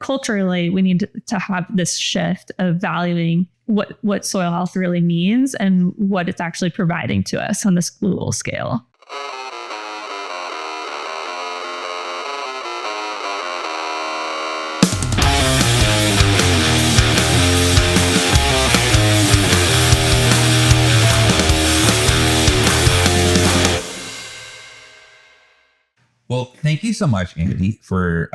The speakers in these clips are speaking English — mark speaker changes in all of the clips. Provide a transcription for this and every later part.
Speaker 1: culturally, we need to have this shift of valuing what soil health really means and what it's actually providing to us on this global scale.
Speaker 2: Well, thank you so much, Andie, for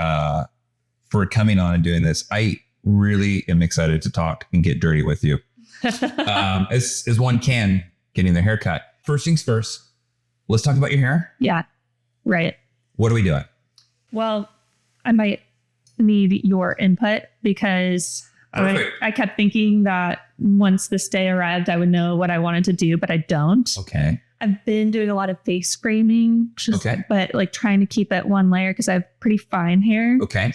Speaker 2: coming on and doing this. I really am excited to talk and get dirty with you. As one can, getting their haircut. First things first, let's talk about your hair.
Speaker 1: Yeah, right.
Speaker 2: What are we doing?
Speaker 1: Well, I might need your input because I kept thinking that once this day arrived, I would know what I wanted to do, but I don't.
Speaker 2: Okay.
Speaker 1: I've been doing a lot of face framing, but like trying to keep it one layer because I have pretty fine hair.
Speaker 2: Okay.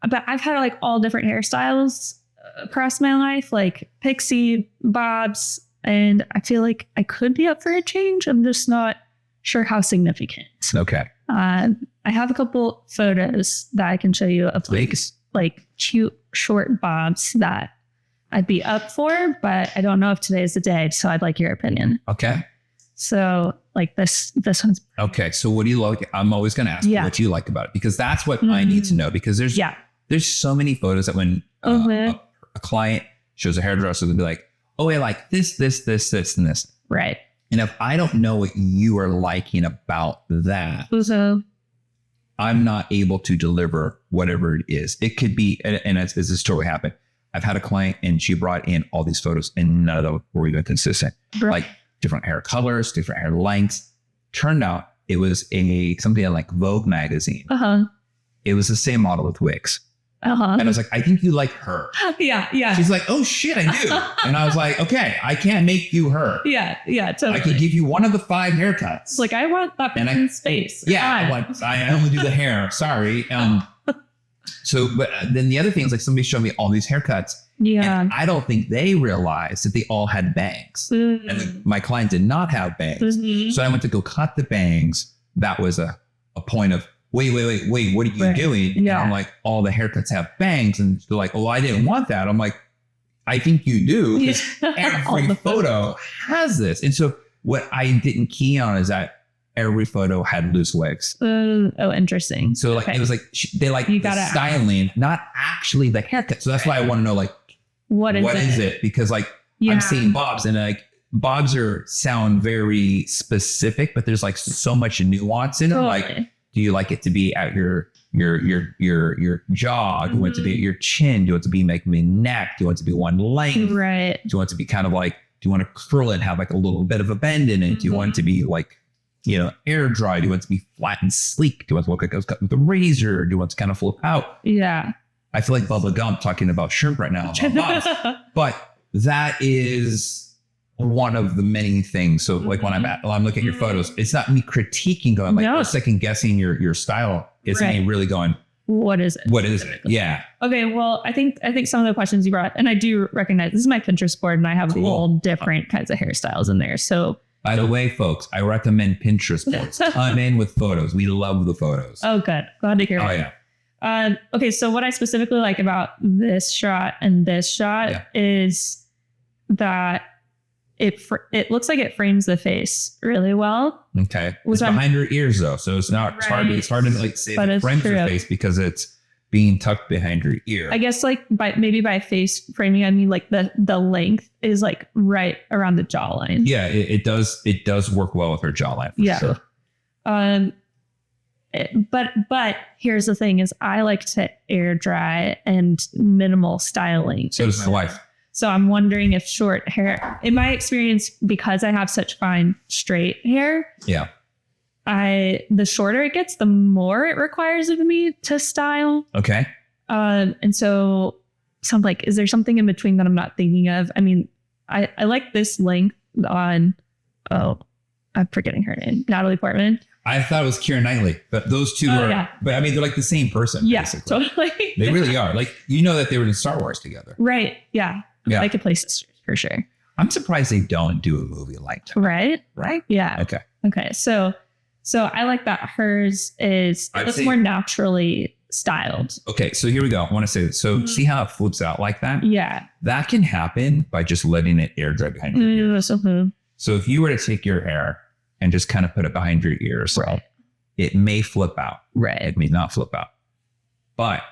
Speaker 1: But I've had like all different hairstyles across my life, like pixie, bobs, and I feel like I could be up for a change. I'm just not sure how significant.
Speaker 2: Okay.
Speaker 1: I have a couple photos that I can show you of like cute short bobs that I'd be up for, but I don't know if today is the day. So I'd like your opinion.
Speaker 2: Okay.
Speaker 1: So like this one's.
Speaker 2: Okay. So what do you like? I'm always going to ask you what you like about it, because that's what I need to know, because there's so many photos that when a client shows a hairdresser, they'll be like, oh, I like this, and this.
Speaker 1: Right.
Speaker 2: And if I don't know what you are liking about that, I'm not able to deliver whatever it is. It could be, and as this totally happened, I've had a client and she brought in all these photos and none of them were even consistent. Right. Like different hair colors, different hair lengths. Turned out it was something like Vogue magazine. It was the same model with wigs. And I was like, I think you like her.
Speaker 1: Yeah.
Speaker 2: She's like, oh shit, I do. And I was like, okay, I can't make you her.
Speaker 1: Yeah, totally.
Speaker 2: I can give you one of the 5 haircuts.
Speaker 1: Like I want that person's face.
Speaker 2: Yeah, I only do the hair. Sorry. So, but then the other thing is like somebody showed me all these haircuts. Yeah. And I don't think they realized that they all had bangs. And my client did not have bangs. So I went to go cut the bangs. That was a point of, wait, what are you doing? Yeah. And I'm like, all the haircuts have bangs. And they're like, oh, I didn't want that. I'm like, I think you do. Because every photo has this. And so what I didn't key on is that every photo had loose wigs.
Speaker 1: Oh, interesting.
Speaker 2: So like, it was like, they like the styling, not actually the haircut. So that's why I want to know like, what is it? Because like, I'm seeing bobs and like, bobs sound very specific, but there's like so much nuance in it. Like, do you like it to be at your jaw? Do you want it to be at your chin? Do you want it to be like neck? Do you want it to be one length?
Speaker 1: Right. Do
Speaker 2: you want it to be kind of like, do you want to curl it and have like a little bit of a bend in it? Do you want it to be like, air dry? Do you want it to be flat and sleek? Do you want it to look like it was cut with a razor? Do you want it to kind of flip out?
Speaker 1: Yeah.
Speaker 2: I feel like Bubba Gump talking about shrimp right now. But that is one of the many things. So like when I'm looking at your photos, it's not me critiquing going like second guessing your style. It's me really going,
Speaker 1: what is it?
Speaker 2: What is it? Yeah.
Speaker 1: Okay. Well, I think some of the questions you brought, and I do recognize this is my Pinterest board and I have all different kinds of hairstyles in there. So
Speaker 2: by the way, folks, I recommend Pinterest boards. Come in with photos. We love the photos.
Speaker 1: Oh, good. Glad to hear
Speaker 2: that.
Speaker 1: Oh, yeah. Okay, so what I specifically like about this shot and this shot is that it looks like it frames the face really well.
Speaker 2: Okay, it's behind her ears though, so it's not hard. It's hard to like say it frames her face because it's being tucked behind her ear. I
Speaker 1: guess like by face framing, I mean like the length is like right around the jawline.
Speaker 2: Yeah, it does work well with her jawline for sure.
Speaker 1: But here's the thing is I like to air dry and minimal styling.
Speaker 2: So does my wife.
Speaker 1: So I'm wondering if short hair, in my experience, because I have such fine straight hair.
Speaker 2: Yeah.
Speaker 1: The shorter it gets, the more it requires of me to style.
Speaker 2: Okay.
Speaker 1: And so I'm like, is there something in between that I'm not thinking of? I mean, I like this length on, I'm forgetting her name, Natalie Portman.
Speaker 2: I thought it was Keira Knightley, but those two but I mean, they're like the same person.
Speaker 1: Yeah,
Speaker 2: basically.
Speaker 1: Totally.
Speaker 2: They really are. Like, that they were in Star Wars together.
Speaker 1: Right. Yeah. I could play sisters for sure.
Speaker 2: I'm surprised they don't do a movie like that.
Speaker 1: Right.
Speaker 2: Right.
Speaker 1: Yeah. Okay. So I like that hers looks more naturally styled.
Speaker 2: Okay, so here we go. I want to say this. So see how it flips out like that?
Speaker 1: Yeah.
Speaker 2: That can happen by just letting it air dry behind your ears. So if you were to take your hair and just kind of put it behind your ears, it may flip out.
Speaker 1: Right.
Speaker 2: It may not flip out. But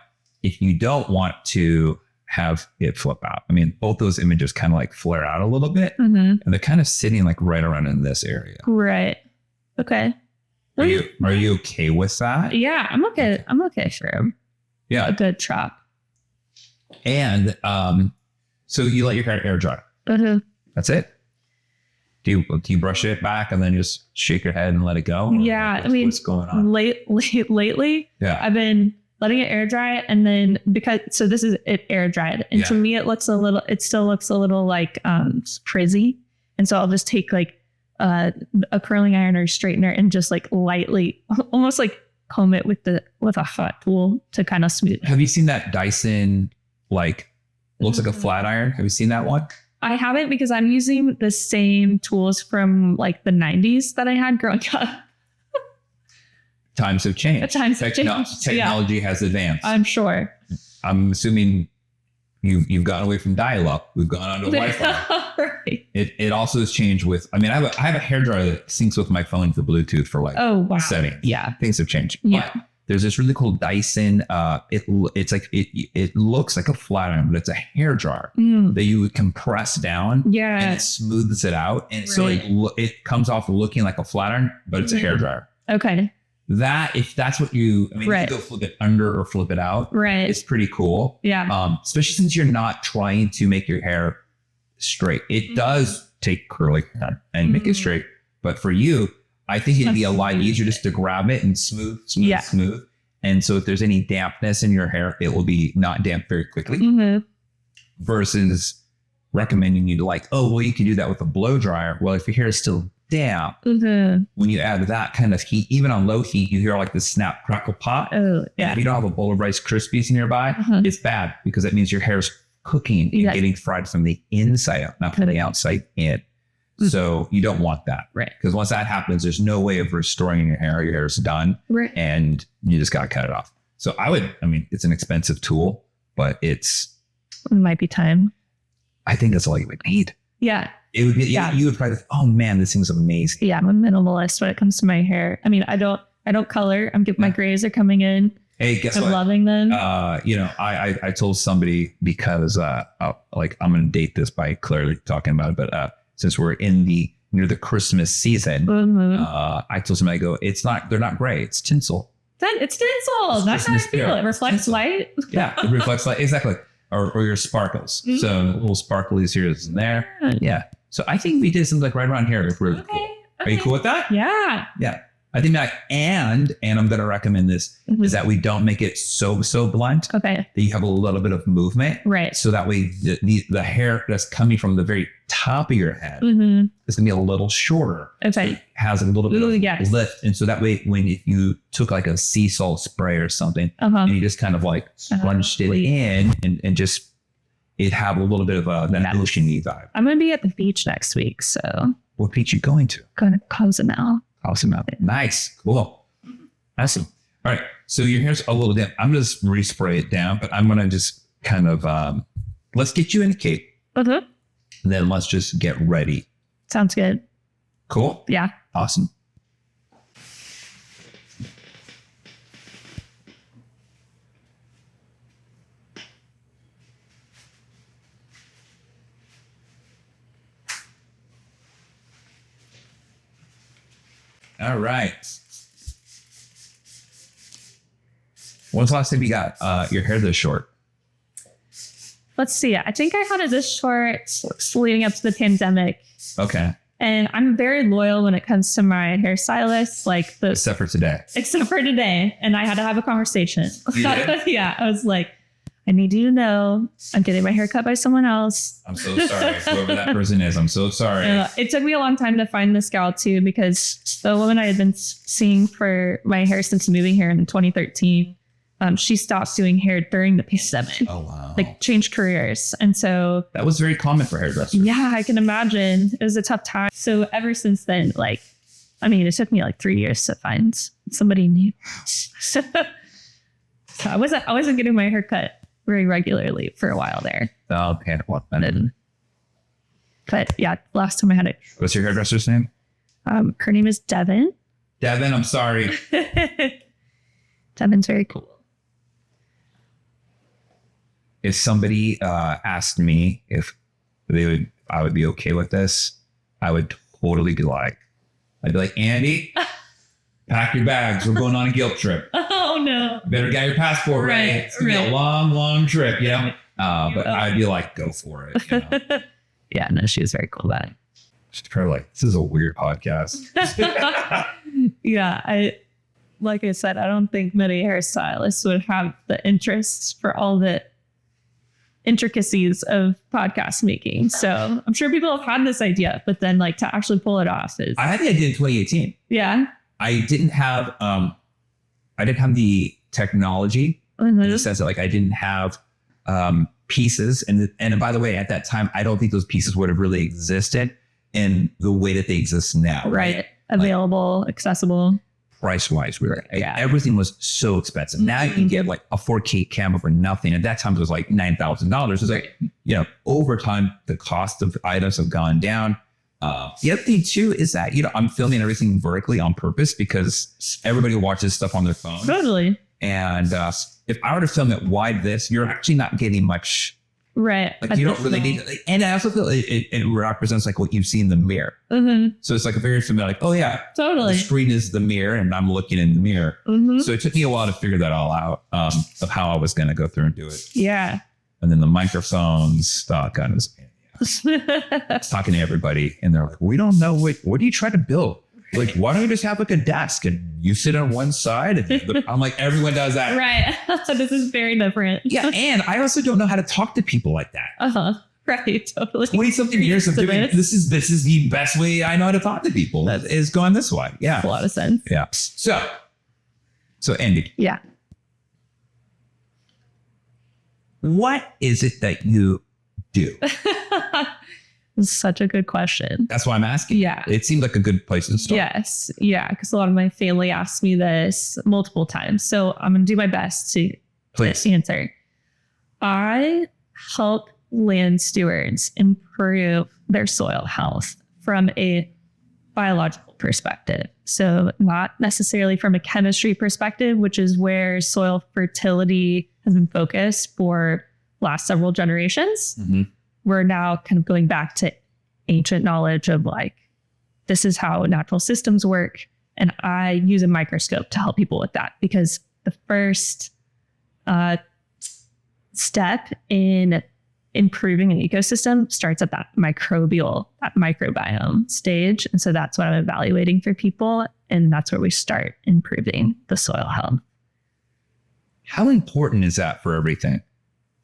Speaker 2: if you don't want to have it flip out, I mean, both those images kind of like flare out a little bit, and they're kind of sitting like right around in this area.
Speaker 1: Right. Okay.
Speaker 2: Are you okay with that?
Speaker 1: Yeah, I'm okay. I'm okay for
Speaker 2: a
Speaker 1: good chop.
Speaker 2: And so you let your hair air dry. That's it. Do you brush it back and then just shake your head and let it go?
Speaker 1: Yeah, I mean,
Speaker 2: what's going on?
Speaker 1: Lately, I've been letting it air dry, and then this is it air dried, and to me it still looks a little like frizzy, and so I'll just take like a curling iron or straightener and just like lightly, almost like comb it with a hot tool to kind of smooth.
Speaker 2: Have you seen that Dyson looks like a flat iron? Have you seen that one?
Speaker 1: I haven't, because I'm using the same tools from like the 90s that I had growing up.
Speaker 2: Times have changed. Technology has advanced.
Speaker 1: I'm sure.
Speaker 2: I'm assuming you've gotten away from dial-up. We've gone on to Wi-Fi.
Speaker 1: Right.
Speaker 2: It also has changed with, I mean, I have a hairdryer that syncs with my phone to Bluetooth for settings.
Speaker 1: Yeah.
Speaker 2: Things have changed.
Speaker 1: Yeah.
Speaker 2: But there's this really cool Dyson. It's like it looks like a flat iron, but it's a hair dryer that you would compress down.
Speaker 1: Yeah.
Speaker 2: And it smooths it out, and so it comes off looking like a flat iron, but it's a hair dryer.
Speaker 1: Okay.
Speaker 2: If that's what you go flip it under or flip it out.
Speaker 1: Right.
Speaker 2: It's pretty cool.
Speaker 1: Yeah.
Speaker 2: Especially since you're not trying to make your hair straight. It does take curling and make it straight, but for you, I think it'd be a lot easier just to grab it and smooth. And so if there's any dampness in your hair, it will be not damp very quickly versus recommending you to you can do that with a blow dryer. Well, if your hair is still damp, when you add that kind of heat, even on low heat, you hear like the snap, crackle, pop.
Speaker 1: Oh, yeah.
Speaker 2: And if you don't have a bowl of Rice Krispies nearby, it's bad, because that means your hair's cooking and getting fried from the inside out, not from the outside in. So you don't want that.
Speaker 1: Right.
Speaker 2: Because once that happens, there's no way of restoring your hair. Your hair is done.
Speaker 1: Right.
Speaker 2: And you just got to cut it off. So it's an expensive tool, but it
Speaker 1: might be time.
Speaker 2: I think that's all you would need.
Speaker 1: Yeah.
Speaker 2: It would be, you would probably think, oh man, this thing's amazing.
Speaker 1: Yeah. I'm a minimalist when it comes to my hair. I mean, I don't color. My grays are coming in.
Speaker 2: Hey, guess
Speaker 1: I'm
Speaker 2: what?
Speaker 1: loving them.
Speaker 2: I told somebody, because I'm going to date this by clearly talking about it, but since we're near the Christmas season, I told somebody, they're not gray. It's tinsel.
Speaker 1: It's tinsel. That's how I feel. It reflects light.
Speaker 2: Yeah, it reflects light. Exactly. Or your sparkles. So little sparklies here and there. Yeah. So I think we did something like right around here. It's really cool. Okay. Are you cool with that?
Speaker 1: Yeah.
Speaker 2: Yeah. I think and I'm going to recommend this, is that we don't make it so blunt that you have a little bit of movement. Right. So that way the hair that's coming from the very top of your head is going to be a little shorter. Okay. So it has a little bit of lift. And so that way, if you took like a sea salt spray or something and you just kind of like scrunched it in and just, it have a little bit of that ocean-y vibe.
Speaker 1: I'm going to be at the beach next week. So
Speaker 2: what beach are you going to?
Speaker 1: Going to Cozumel.
Speaker 2: Awesome. Nice. Cool. Awesome. All right. So your hair's a little damp. I'm going to respray it down, but I'm going to just kind of, let's get you in a cape. And then let's just get ready.
Speaker 1: Sounds good.
Speaker 2: Cool.
Speaker 1: Yeah.
Speaker 2: Awesome. All right. When's the last time you got your hair this short?
Speaker 1: Let's see. I think I had it this short leading up to the pandemic.
Speaker 2: Okay.
Speaker 1: And I'm very loyal when it comes to my hairstylist.
Speaker 2: Except for today.
Speaker 1: Except for today. And I had to have a conversation.
Speaker 2: You did?
Speaker 1: Yeah. I was like, I need you to know I'm getting my hair cut by someone else.
Speaker 2: I'm so sorry. Whoever that person is, I'm so sorry.
Speaker 1: It took me a long time to find this gal too, because the woman I had been seeing for my hair since moving here in 2013, she stopped doing hair during the pandemic.
Speaker 2: Oh, wow.
Speaker 1: Changed careers. And so
Speaker 2: that was very common for hairdressers.
Speaker 1: Yeah, I can imagine. It was a tough time. So ever since then, it took me 3 years to find somebody new. So I wasn't getting my hair cut very regularly for a while there.
Speaker 2: Oh, okay. Well, then.
Speaker 1: But yeah, last time I had it.
Speaker 2: What's your hairdresser's name?
Speaker 1: Her name is Devin.
Speaker 2: Devin, I'm sorry.
Speaker 1: Devin's very cool.
Speaker 2: If somebody asked me if I would be okay with this, I would totally be like, Andie, pack your bags. We're going on a guilt trip.
Speaker 1: Oh no!
Speaker 2: Better get your passport ready. It's gonna be a long, long trip, you know. But I'd be like, go for it. You know?
Speaker 1: Yeah, no, she was very cool about it.
Speaker 2: She's probably like, this is a weird podcast.
Speaker 1: Yeah, like I said, I don't think many hairstylists would have the interest for all the intricacies of podcast making. So I'm sure people have had this idea, but then like to actually pull it off is.
Speaker 2: I had the idea in 2018.
Speaker 1: Yeah.
Speaker 2: I didn't have the technology in the sense that like I didn't have pieces. And by the way, at that time, I don't think those pieces would have really existed in the way that they exist now.
Speaker 1: Right. Available, accessible.
Speaker 2: Price wise, everything was so expensive. Now you can get like a 4K camera for nothing. At that time, it was like $9,000. It's like, over time, the cost of items have gone down. The other thing too is that, I'm filming everything vertically on purpose because everybody watches stuff on their phone.
Speaker 1: Totally.
Speaker 2: And if I were to film it wide you're actually not getting much.
Speaker 1: Right.
Speaker 2: Like you don't really need it. And I also feel it represents like what you see in the mirror. Mm-hmm. So it's like a very familiar, like, oh yeah,
Speaker 1: totally.
Speaker 2: The screen is the mirror and I'm looking in the mirror. Mm-hmm. So it took me a while to figure that all out of how I was going to go through and do it.
Speaker 1: Yeah.
Speaker 2: And then the microphones, God, I was talking to everybody and they're like, we don't know what do you try to build? Like, why don't we just have like a desk and you sit on one side? And I'm like, everyone does that.
Speaker 1: Right. This is very different.
Speaker 2: Yeah. And I also don't know how to talk to people like that.
Speaker 1: Uh-huh. Right. Totally.
Speaker 2: 20 something years of doing this is the best way I know how to talk to people. That is going this way. Yeah.
Speaker 1: Makes a lot of sense.
Speaker 2: Yeah. So Andie.
Speaker 1: Yeah.
Speaker 2: What is it that you do?
Speaker 1: It's such a good question.
Speaker 2: That's why I'm asking.
Speaker 1: Yeah.
Speaker 2: It seemed like a good place to start.
Speaker 1: Yes. Yeah. Because a lot of my family asked me this multiple times. So I'm going to do my best to answer. I help land stewards improve their soil health from a biological perspective. So not necessarily from a chemistry perspective, which is where soil fertility has been focused for last several generations. Mm-hmm. We're now kind of going back to ancient knowledge of like, this is how natural systems work. And I use a microscope to help people with that because the first step in improving an ecosystem starts at that microbiome stage. And so that's what I'm evaluating for people. And that's where we start improving the soil health.
Speaker 2: How important is that for everything?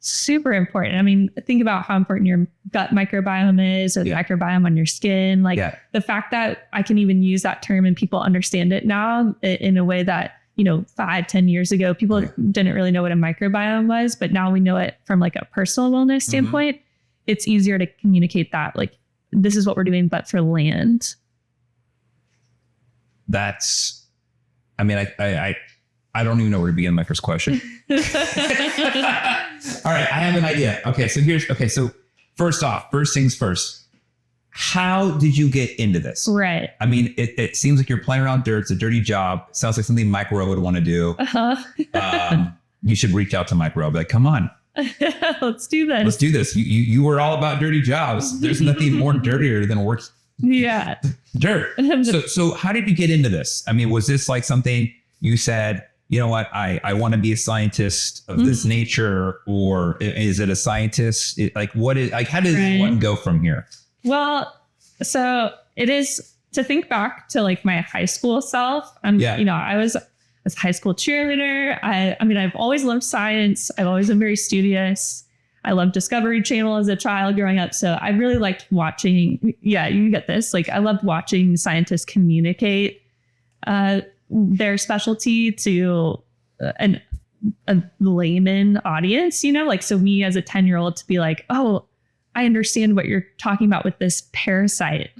Speaker 1: Super important. I mean, think about how important your gut microbiome is or the microbiome on your skin. Like the fact that I can even use that term and people understand it now in a way that, 5-10 years ago, people didn't really know what a microbiome was, but now we know it from like a personal wellness standpoint. It's easier to communicate that like, this is what we're doing, but for land.
Speaker 2: I don't even know where to begin my first question. All right, I have an idea. Okay, so first things first. How did you get into this?
Speaker 1: Right.
Speaker 2: I mean, it seems like you're playing around dirt. It's a dirty job. It sounds like something Micro would want to do. Uh-huh. You should reach out to Micro. Be like, come on.
Speaker 1: Let's do this.
Speaker 2: Let's do this. You were all about dirty jobs. There's nothing more dirtier than work.
Speaker 1: Yeah.
Speaker 2: Dirt. So how did you get into this? I mean, was this like something you said, you know what, I want to be a scientist of this nature, or is it a scientist? How does one go from here? Well,
Speaker 1: so it is to think back to like my high school self. I was a high school cheerleader. I've always loved science. I've always been very studious. I loved Discovery Channel as a child growing up. So I really liked watching. Yeah, you get this. Like I loved watching scientists communicate their specialty to a layman audience, so me as a 10-year-old to be like, oh, I understand what you're talking about with this parasite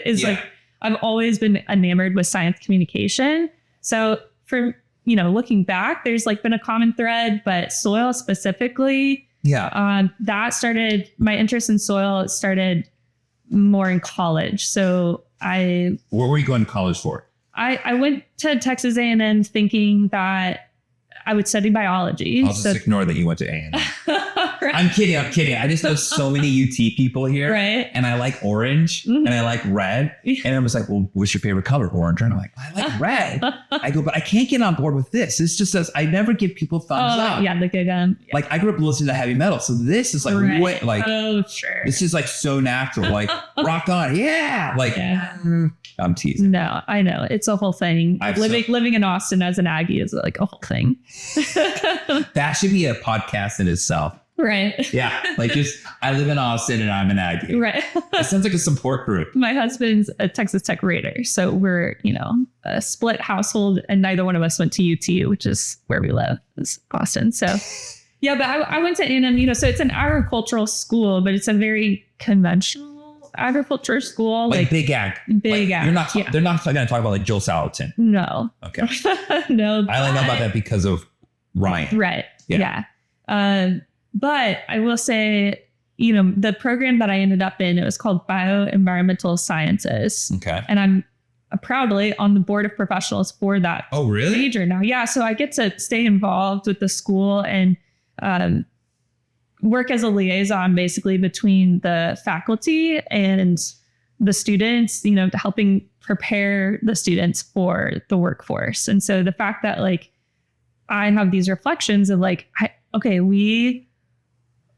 Speaker 1: is like, I've always been enamored with science communication. So for looking back, there's like been a common thread, but soil specifically, that started, my interest in soil started more in college. So what
Speaker 2: were you going to college for?
Speaker 1: I went to Texas A&M thinking that I would study biology.
Speaker 2: I'll just ignore that you went to A&M. Right. I'm kidding. I just know so many UT people here.
Speaker 1: Right.
Speaker 2: And I like orange and I like red. And I was like, well, what's your favorite color? Orange. And I'm like, I like red. I go, but I can't get on board with this. This just says, I never give people thumbs up.
Speaker 1: Yeah, the good
Speaker 2: Like I grew up listening to heavy metal. So this is like,
Speaker 1: right.
Speaker 2: Sure. This is like so natural. Like rock on. Yeah. Like, I'm teasing.
Speaker 1: No, I know. It's a whole thing. Living in Austin as an Aggie is like a whole thing.
Speaker 2: That should be a podcast in itself.
Speaker 1: Right.
Speaker 2: Yeah. Like I live in Austin and I'm an Aggie.
Speaker 1: Right.
Speaker 2: It sounds like a support group.
Speaker 1: My husband's a Texas Tech Raider. So we're, a split household and neither one of us went to UT, which is where we live, is Austin. So yeah, but I went to A&M, so it's an agricultural school, but it's a very conventional agriculture school.
Speaker 2: Like big ag.
Speaker 1: Big ag.
Speaker 2: They're not going to talk about like Joel Salatin.
Speaker 1: No.
Speaker 2: Okay.
Speaker 1: No.
Speaker 2: I only know about that because of Ryan.
Speaker 1: Right. Yeah. But I will say, the program that I ended up in, it was called Bioenvironmental Sciences.
Speaker 2: Okay.
Speaker 1: And I'm proudly on the board of professionals for that major now. Yeah. So I get to stay involved with the school and work as a liaison basically between the faculty and the students, helping prepare the students for the workforce. And so the fact that like I have these reflections of like, we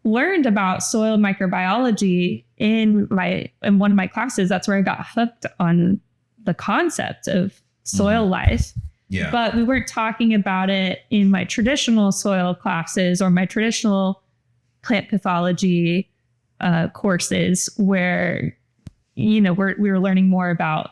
Speaker 1: learned about soil microbiology in one of my classes. That's where I got hooked on the concept of soil life.
Speaker 2: Yeah.
Speaker 1: But we weren't talking about it in my traditional soil classes or my traditional plant pathology courses where, we were learning more about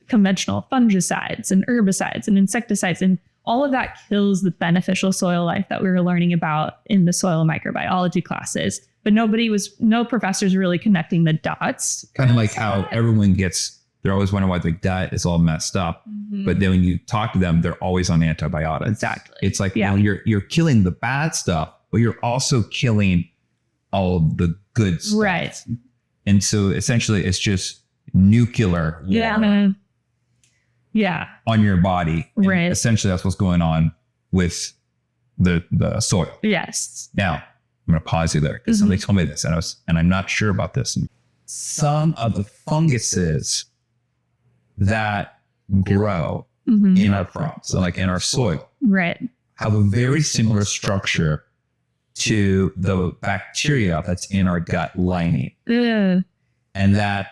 Speaker 1: conventional fungicides and herbicides and insecticides, and all of that kills the beneficial soil life that we were learning about in the soil microbiology classes. But no professors really connecting the dots.
Speaker 2: Kind of like how everyone they're always wondering why the gut is all messed up. Mm-hmm. But then when you talk to them, they're always on antibiotics.
Speaker 1: Exactly.
Speaker 2: It's like, you're killing the bad stuff, but you're also killing all of the good stuff.
Speaker 1: Right.
Speaker 2: And so essentially it's just nuclear war.
Speaker 1: Yeah.
Speaker 2: On your body. And
Speaker 1: right.
Speaker 2: Essentially, that's what's going on with the soil.
Speaker 1: Yes.
Speaker 2: Now, I'm going to pause you there because somebody told me this, and I'm not sure about this. Some of the funguses that grow in our crops, so like in our soil,
Speaker 1: right,
Speaker 2: have a very similar structure to the bacteria that's in our gut lining, and that.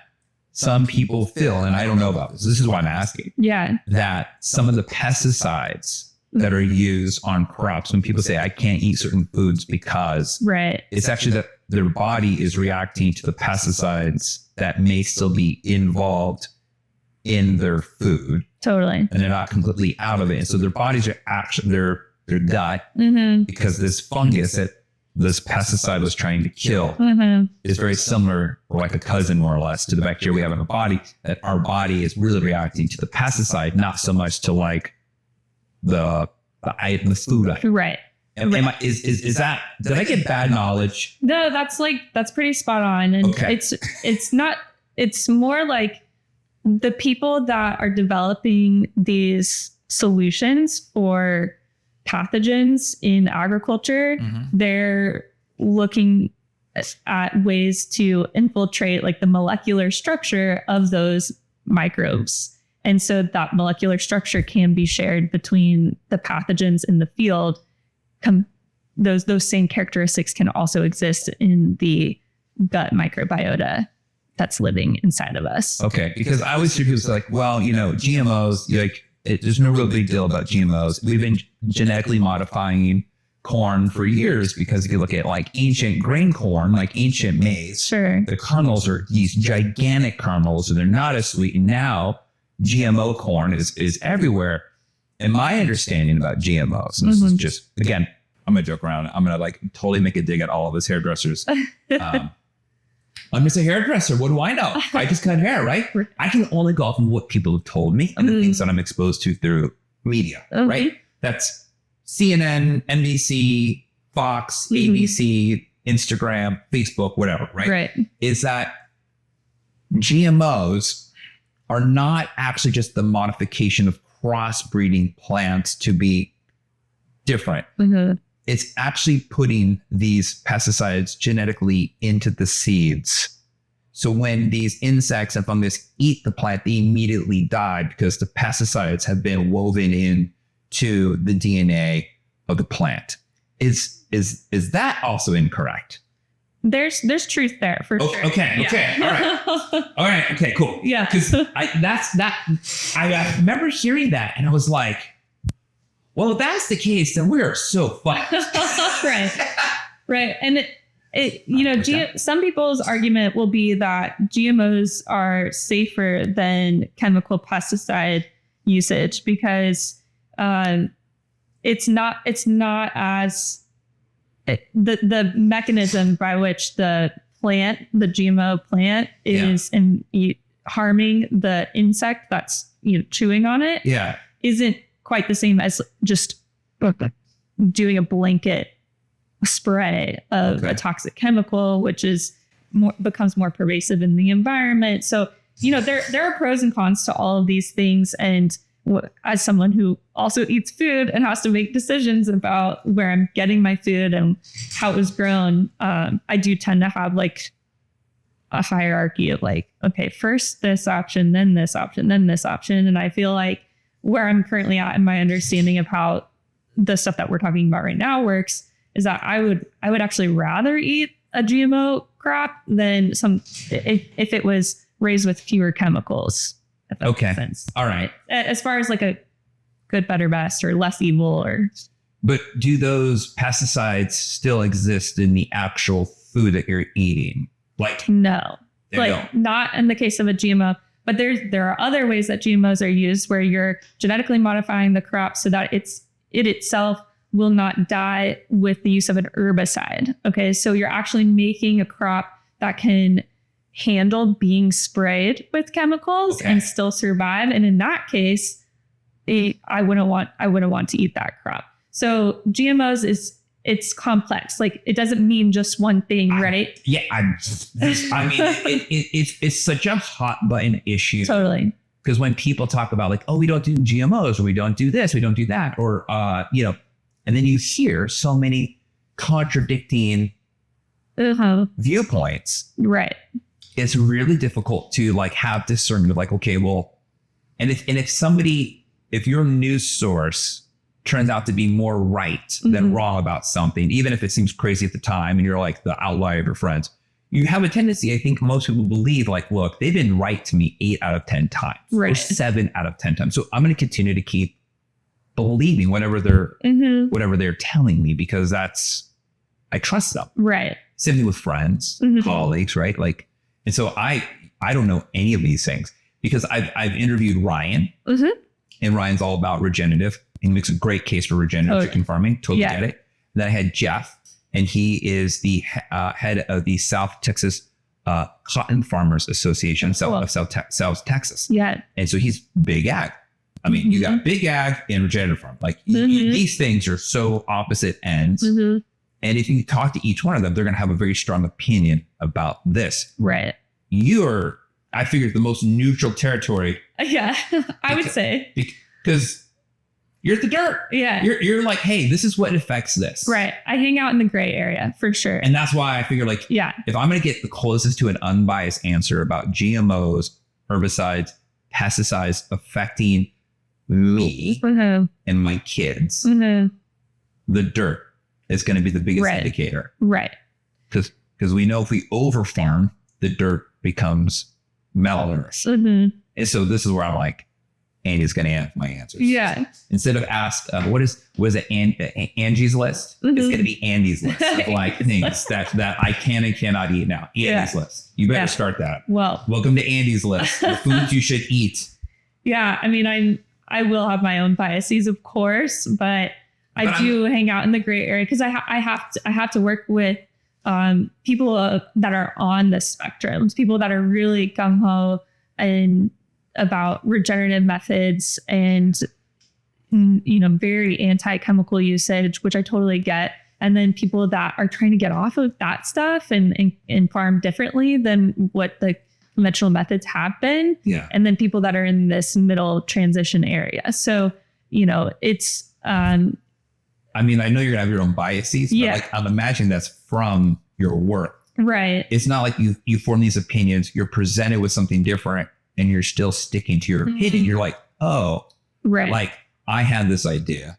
Speaker 2: Some people feel, and I don't know about this. This is why I'm asking.
Speaker 1: Yeah.
Speaker 2: That some of the pesticides that are used on crops, when people say I can't eat certain foods because it's actually that their body is reacting to the pesticides that may still be involved in their food.
Speaker 1: Totally.
Speaker 2: And they're not completely out of it. And so their bodies are actually their gut because this fungus that this pesticide was trying to kill is very similar, or like a cousin more or less, to the bacteria we have in our body, that our body is really reacting to the pesticide, not so much to like the food.
Speaker 1: Right.
Speaker 2: Is that, did I get bad knowledge?
Speaker 1: No, that's pretty spot on. And it's more like the people that are developing these solutions for pathogens in agriculture, they're looking at ways to infiltrate like the molecular structure of those microbes. And so that molecular structure can be shared between the pathogens in the field. Those same characteristics can also exist in the gut microbiota that's living inside of us.
Speaker 2: Okay, because I always hear people say like, well, GMOs, there's no real big deal about GMOs. We've been genetically modifying corn for years because if you look at like ancient grain corn, like ancient maize, the kernels are these gigantic kernels and they're not as sweet. And now GMO corn is everywhere. And my understanding about GMOs, and this is just, again, I'm going to joke around. I'm going to like totally make a dig at all of us hairdressers. I'm just a hairdresser. What do I know? I just cut hair, right? I can only go off of what people have told me and the things that I'm exposed to through media, right? that's CNN, NBC, Fox, ABC, Instagram, Facebook, whatever, right? Is that GMOs are not actually just the modification of crossbreeding plants to be different. It's actually putting these pesticides genetically into the seeds. So when these insects and fungus eat the plant, they immediately die because the pesticides have been woven into the DNA of the plant. Is that also incorrect?
Speaker 1: There's truth there for sure.
Speaker 2: Okay. All right. Okay, cool.
Speaker 1: Yeah.
Speaker 2: Because I remember hearing that and I was like, well, if that's the case, then we're so fucked. Right. And some people's argument will be that GMOs are safer than chemical pesticide usage because it's not as the mechanism by which the GMO plant is harming the insect that's chewing on it isn't quite the same as just doing a blanket spray of a toxic chemical, which becomes more pervasive in the environment. So, there are pros and cons to all of these things. And as someone who also eats food and has to make decisions about where I'm getting my food and how it was grown, I do tend to have like a hierarchy of like, okay, first this option, then this option, then this option. And I feel like where I'm currently at in my understanding of how the stuff that we're talking about right now works is that I would actually rather eat a GMO crop than if it was raised with fewer chemicals. If that makes sense. All right.
Speaker 1: As far as like a good, better, best, or less evil,
Speaker 2: But do those pesticides still exist in the actual food that you're eating?
Speaker 1: No, not in the case of a GMO. But there are other ways that GMOs are used where you're genetically modifying the crop so that it itself will not die with the use of an herbicide. Okay, so you're actually making a crop that can handle being sprayed with chemicals and still survive. And in that case, I wouldn't want to eat that crop. So GMOs it's complex. Like it doesn't mean just one thing, right? It's such a hot button issue. Totally.
Speaker 2: Because when people talk about like, oh, we don't do GMOs or we don't do this, we don't do that, or and then you hear so many contradicting viewpoints.
Speaker 1: Right.
Speaker 2: It's really difficult to like have discernment of like, okay, well, if your news source turns out to be more right than wrong about something, even if it seems crazy at the time and you're like the outlier of your friends, you have a tendency, I think most people believe like, look, they've been right to me 8 out of 10 times or 7 out of 10 times. So I'm going to continue to keep believing whatever they're telling me because I trust them.
Speaker 1: Right.
Speaker 2: Same thing with friends, colleagues, right? Like, and so I don't know any of these things because I've interviewed Ryan and Ryan's all about regenerative. He makes a great case for regenerative chicken farming. Totally get it. Then I had Jeff, and he is the head of the South Texas Cotton Farmers Association, South Texas. Yeah. And so he's big ag. I mean, you got big ag and regenerative farm. Like these things are so opposite ends. And if you talk to each one of them, they're going to have a very strong opinion about this.
Speaker 1: Right.
Speaker 2: I figured, the most neutral territory.
Speaker 1: Yeah, I would say.
Speaker 2: Because you're the dirt. Yeah. You're like, hey, this is what affects this.
Speaker 1: Right. I hang out in the gray area for sure.
Speaker 2: And that's why I figure like, if I'm going to get the closest to an unbiased answer about GMOs, herbicides, pesticides affecting me and my kids, the dirt is going to be the biggest indicator. Right. Because we know if we overfarm, the dirt becomes malodorous. And so this is where I'm like, Andie's going to have my answers. Yeah. Instead of was it Angie's list? It's going to be Andie's list of like things that I can and cannot eat now. Andie's list. You better start that. Well, welcome to Andie's list. The foods you should eat.
Speaker 1: Yeah. I mean, I will have my own biases, of course, but I do hang out in the gray area because I have to work with people that are on the spectrum, people that are really gung ho and about regenerative methods and very anti-chemical usage, which I totally get. And then people that are trying to get off of that stuff and farm differently than what the conventional methods have been.
Speaker 2: Yeah.
Speaker 1: And then people that are in this middle transition area. So, it's,
Speaker 2: I mean, I know you're gonna have your own biases, but like, I'm imagining that's from your work.
Speaker 1: Right.
Speaker 2: It's not like you form these opinions, you're presented with something different and you're still sticking to your opinion. You're like, oh,
Speaker 1: right.
Speaker 2: Like I had this idea.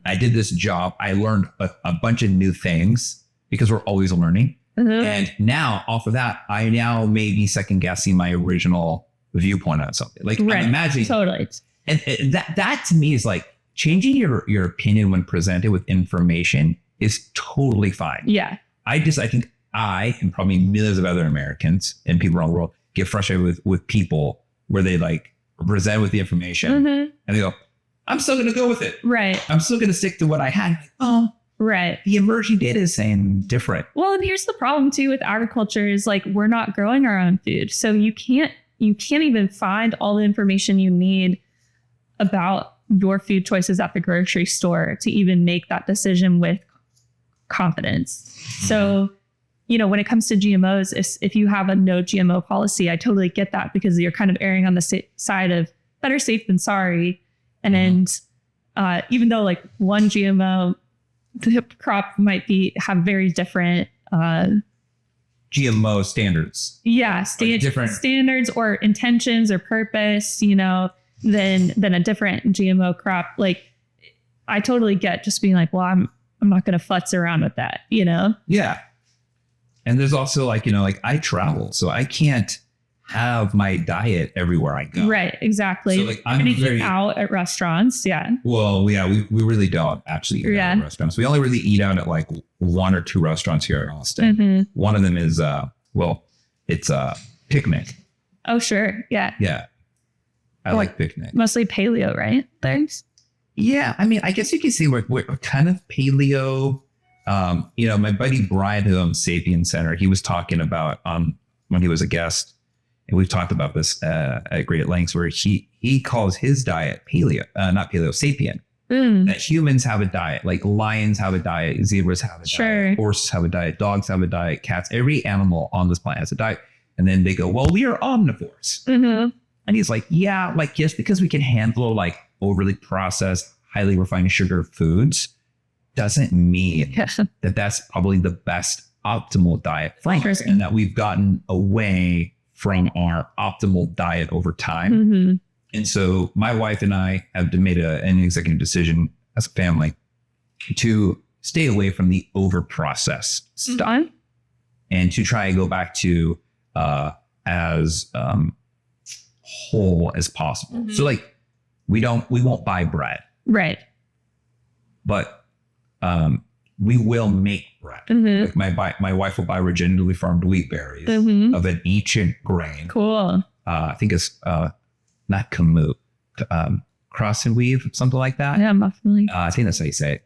Speaker 2: I did this job. I learned a bunch of new things because we're always learning. And now off of that, I now may be second guessing my original viewpoint on something. Like I'm imagining.
Speaker 1: Totally.
Speaker 2: And that to me is like changing your opinion when presented with information is totally fine.
Speaker 1: Yeah.
Speaker 2: I think I and probably millions of other Americans and people around the world get frustrated with people where they like present with the information and they go, I'm still going to go with it.
Speaker 1: Right.
Speaker 2: I'm still going to stick to what I had. Like, oh,
Speaker 1: right.
Speaker 2: The emerging data is saying different.
Speaker 1: Well, and here's the problem too with agriculture is like we're not growing our own food. So you can't even find all the information you need about your food choices at the grocery store to even make that decision with confidence. So, when it comes to GMOs, if you have a no GMO policy, I totally get that because you're kind of erring on the side of better safe than sorry. And then even though like one GMO crop might have very different
Speaker 2: GMO standards.
Speaker 1: Yeah, different standards or intentions or purpose, than a different GMO crop. Like I totally get just being like, well, I'm not going to futz around with that,
Speaker 2: Yeah. And there's also like, like I travel, so I can't have my diet everywhere I go.
Speaker 1: Right, exactly.
Speaker 2: So like I'm going to
Speaker 1: eat out at restaurants. Yeah.
Speaker 2: Well, yeah, we really don't actually eat out at restaurants. We only really eat out at like one or two restaurants here in Austin. One of them is, it's Picnic.
Speaker 1: Oh, sure. Yeah.
Speaker 2: Yeah. I like Picnic.
Speaker 1: Mostly paleo, right? Thanks.
Speaker 2: Yeah. I mean, I guess you can say we're kind of paleo. My buddy Brian, who owns Sapien Center, he was talking about when he was a guest, and we've talked about this at great lengths, where he calls his diet paleo, not paleo, sapien. That humans have a diet, like lions have a diet, zebras have a diet, horses have a diet, dogs have a diet, cats, every animal on this planet has a diet. And then they go, well, we are omnivores. And he's like, yeah, like just because we can handle like overly processed, highly refined sugar foods doesn't mean that that's probably the best optimal diet for us, and that we've gotten away from our optimal diet over time. And so my wife and I have made an executive decision as a family to stay away from the over processed stuff and to try and go back to as whole as possible. So like we won't buy bread. Right. But we will make bread. Like my wife will buy regeneratively farmed wheat berries of an ancient grain. Cool. I think it's not kamut, cross and weave, something like that. Yeah, I'm familiar. I think that's how you say it.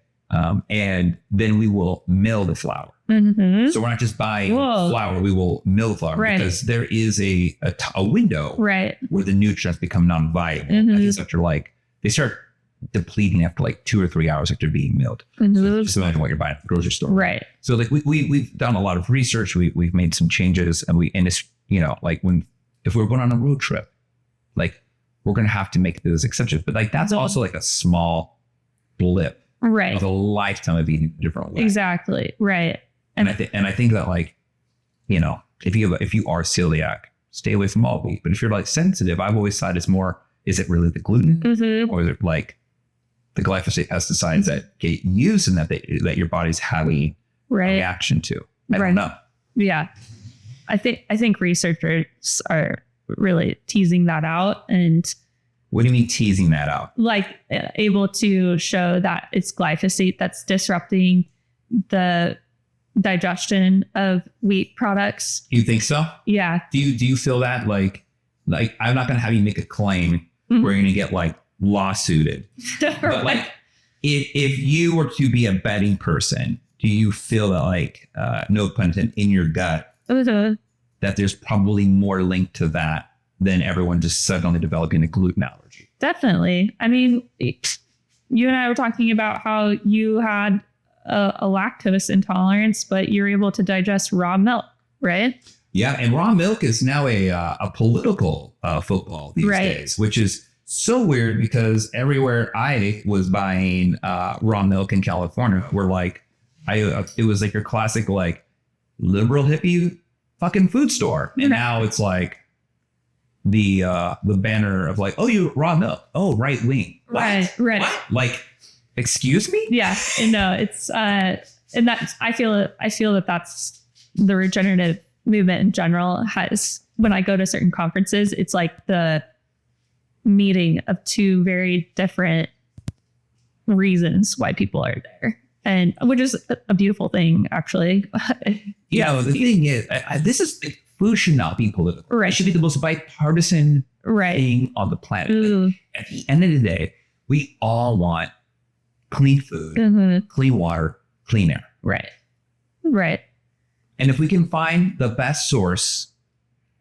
Speaker 2: And then we will mill the flour. So we're not just buying flour; we will mill the flour because there is a window where the nutrients become non-viable. I think after they start depleting after like 2 or 3 hours after being milled. So just imagine what you're buying at the grocery store. Right. So like we've done a lot of research. We've made some changes, and it's like if we're going on a road trip, like we're going to have to make those exceptions. But like that's also like a small blip of a lifetime of eating a different way. Exactly. Right. And I think that like, if you are celiac, stay away from all wheat. But if you're like sensitive, I've always thought it's more, is it really the gluten or is it like the glyphosate pesticides that get used and that your body's having a reaction to? I don't know. Yeah. I think researchers are really teasing that out. And what do you mean teasing that out? Like able to show that it's glyphosate that's disrupting the digestion of wheat products. You think so? Yeah. Do you feel that like I'm not going to have you make a claim where you're going to get like lawsuited. But like if you were to be a betting person, do you feel that like no pun intended in your gut that there's probably more link to that than everyone just suddenly developing a gluten allergy? Definitely. I mean,
Speaker 1: you and I were talking about how you had a lactose intolerance, but you're able to digest raw milk, right?
Speaker 2: Yeah, and raw milk is now a political football these days, which is so weird because everywhere I was buying raw milk in California, were like, it was like your classic like liberal hippie fucking food store, and now it's like the banner of like, oh, you raw milk, oh, right wing,
Speaker 1: right.
Speaker 2: What? Like, excuse me?
Speaker 1: Yeah, no, it's and that I feel that that's the regenerative movement in general has. When I go to certain conferences, it's like the meeting of two very different reasons why people are there, and which is a beautiful thing, actually.
Speaker 2: The thing is, food should not be political. Right. It should be the most bipartisan thing on the planet. Ooh. At the end of the day, we all want clean food, clean water, clean air.
Speaker 1: Right.
Speaker 2: And if we can find the best source,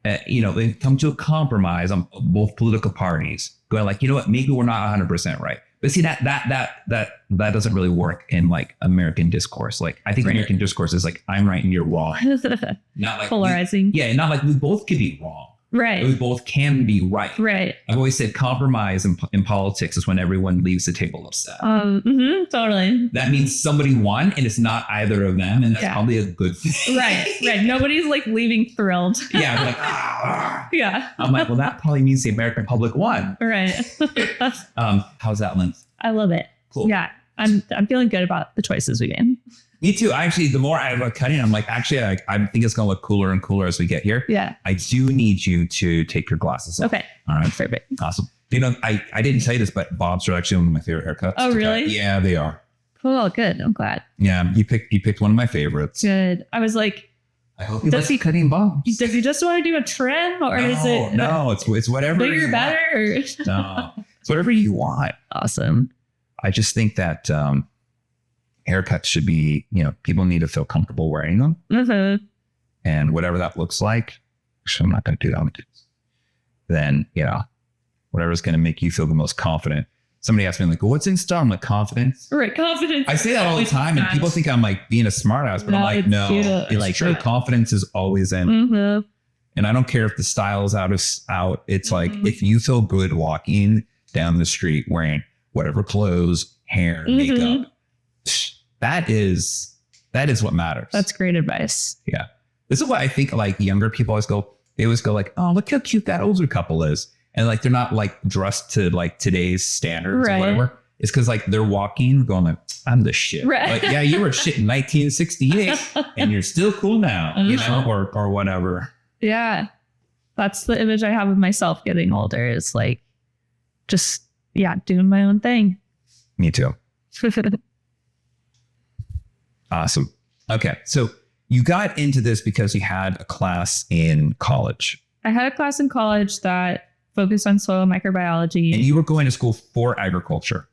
Speaker 2: and come to a compromise on both political parties, going like, you know what, maybe we're not 100% right. But see, that doesn't really work in like American discourse. Like, I think American discourse is like, I'm right and you're wrong. Not like
Speaker 1: polarizing.
Speaker 2: Not like we both could be wrong.
Speaker 1: Right.
Speaker 2: We both can be right.
Speaker 1: Right.
Speaker 2: I've always said compromise in politics is when everyone leaves the table upset.
Speaker 1: Totally.
Speaker 2: That means somebody won and it's not either of them. And that's probably a good thing.
Speaker 1: Right. Nobody's like leaving thrilled.
Speaker 2: Yeah. Like, yeah. I'm like, well, that probably means the American public won.
Speaker 1: Right.
Speaker 2: How's that, Lynn?
Speaker 1: I love it.
Speaker 2: Cool.
Speaker 1: Yeah. I'm feeling good about the choices we made.
Speaker 2: Me too. Actually, the more I look cutting, I'm like, actually, I think it's going to look cooler and cooler as we get here.
Speaker 1: Yeah.
Speaker 2: I do need you to take your glasses off.
Speaker 1: Okay.
Speaker 2: All right.
Speaker 1: Perfect.
Speaker 2: Awesome. I didn't tell you this, but Bob's are actually one of my favorite haircuts.
Speaker 1: Oh, really?
Speaker 2: Yeah, they are.
Speaker 1: Cool. Good. I'm glad.
Speaker 2: Yeah. You picked one of my favorites.
Speaker 1: Good. I was like,
Speaker 2: I hope you like cutting Bobs.
Speaker 1: Does he just want to do a trim or is it?
Speaker 2: No, it's whatever.
Speaker 1: Bigger, better? Or?
Speaker 2: No, it's whatever you want.
Speaker 1: Awesome.
Speaker 2: I just think that haircuts should be, people need to feel comfortable wearing them.
Speaker 1: Mm-hmm.
Speaker 2: And whatever that looks like, I'm not going to do that. Then, whatever's going to make you feel the most confident. Somebody asked me like, what's in style? I'm like, confidence.
Speaker 1: Right. Confidence.
Speaker 2: I say that all the time and people think I'm like being a smart ass, but I'm like, no, it's like true. Confidence is always in. Mm-hmm. And I don't care if the style is out. It's like, if you feel good walking down the street wearing whatever clothes, hair, makeup, that is what matters.
Speaker 1: That's great advice.
Speaker 2: Yeah. This is what I think like younger people always go like, oh, look how cute that older couple is. And like, they're not like dressed to like today's standards or whatever. It's because like they're walking going like, I'm the shit.
Speaker 1: Right.
Speaker 2: Like, yeah, you were shit in 1968 and you're still cool now, or whatever.
Speaker 1: Yeah. That's the image I have of myself getting older. It's like, just, doing my own thing.
Speaker 2: Me too. Awesome. Okay. So you got into this because you had a class in college.
Speaker 1: I had a class in college that focused on soil microbiology.
Speaker 2: And you were going to school for agriculture.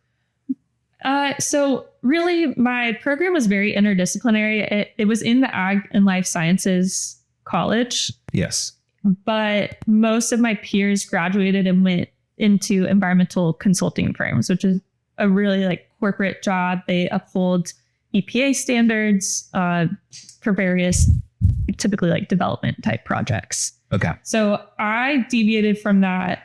Speaker 1: So really my program was very interdisciplinary. It was in the ag and life sciences college.
Speaker 2: Yes.
Speaker 1: But most of my peers graduated and went into environmental consulting firms, which is a really like corporate job. They uphold EPA standards for various typically like development type projects.
Speaker 2: Okay.
Speaker 1: So I deviated from that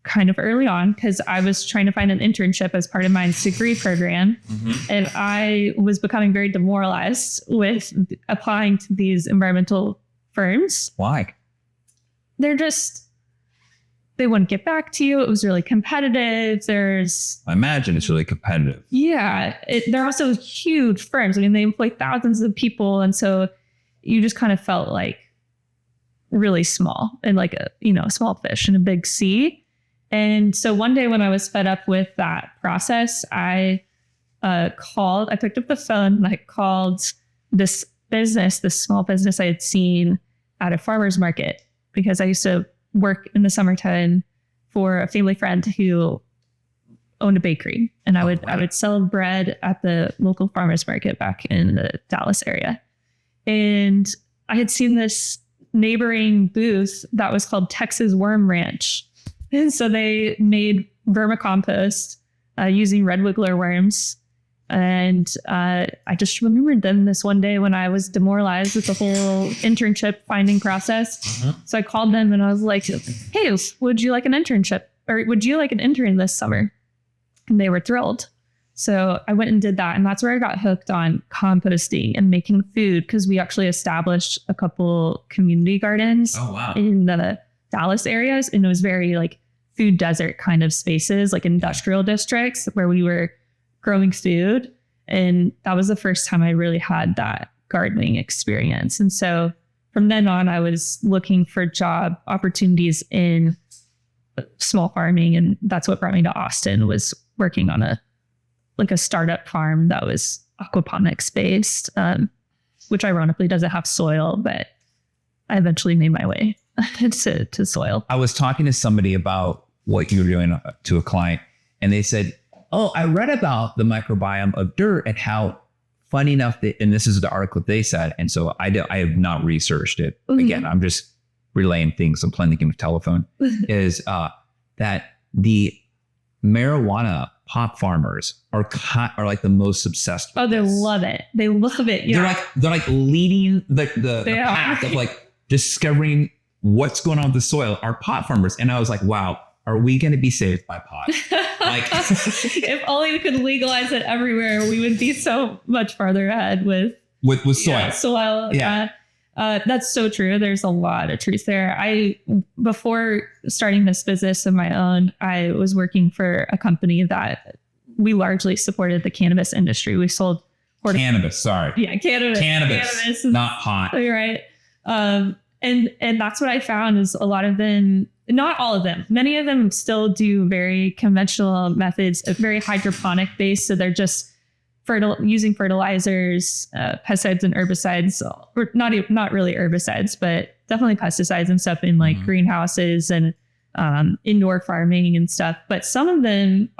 Speaker 1: kind of early on because I was trying to find an internship as part of my degree program. Mm-hmm. And I was becoming very demoralized with applying to these environmental firms.
Speaker 2: Why?
Speaker 1: They wouldn't get back to you. It was really competitive.
Speaker 2: I imagine it's really competitive.
Speaker 1: Yeah. They're also huge firms. I mean, they employ thousands of people. And so you just kind of felt like really small and like a small fish in a big sea. And so one day when I was fed up with that process, I picked up the phone and I called this small business I had seen at a farmer's market, because I used to work in the summertime for a family friend who owned a bakery, and I would sell bread at the local farmer's market back in the Dallas area. And I had seen this neighboring booth that was called Texas Worm Ranch. And so they made vermicompost using red wiggler worms. And I just remembered them this one day when I was demoralized with the whole internship finding process. So I called them and I was like, hey, would you like an internship? Or would you like an intern this summer? And they were thrilled. So I went and did that. And that's where I got hooked on composting and making food, because we actually established a couple community gardens in the Dallas areas. And it was very like food desert kind of spaces, like industrial districts where we were growing food. And that was the first time I really had that gardening experience. And so from then on, I was looking for job opportunities in small farming. And that's what brought me to Austin, was working on a startup farm that was aquaponics based, which ironically doesn't have soil, but I eventually made my way to soil.
Speaker 2: I was talking to somebody about what you were doing to a client, and they said, oh, I read about the microbiome of dirt and how, funny enough, and this is the article they said. And so I have not researched it. Again, I'm just relaying things. I'm playing the game of telephone. Is that the marijuana pot farmers are like the most obsessed with
Speaker 1: they love it. They love it. Yeah.
Speaker 2: They're like leading the path of like discovering what's going on with the soil, are pot farmers. And I was like, wow, are we going to be saved by pot? Like,
Speaker 1: if only we could legalize it everywhere, we would be so much farther ahead with
Speaker 2: soil.
Speaker 1: Soil. Yeah. That's so true. There's a lot of truth there. Before starting this business of my own, I was working for a company that we largely supported the cannabis industry. We sold
Speaker 2: cannabis. Sorry.
Speaker 1: Yeah, cannabis,
Speaker 2: not pot.
Speaker 1: Right. And that's what I found is a lot of them, not all of them, many of them still do very conventional methods, very hydroponic based. So they're just using fertilizers, pesticides and herbicides, or not really herbicides, but definitely pesticides and stuff in like greenhouses and indoor farming and stuff. But some of them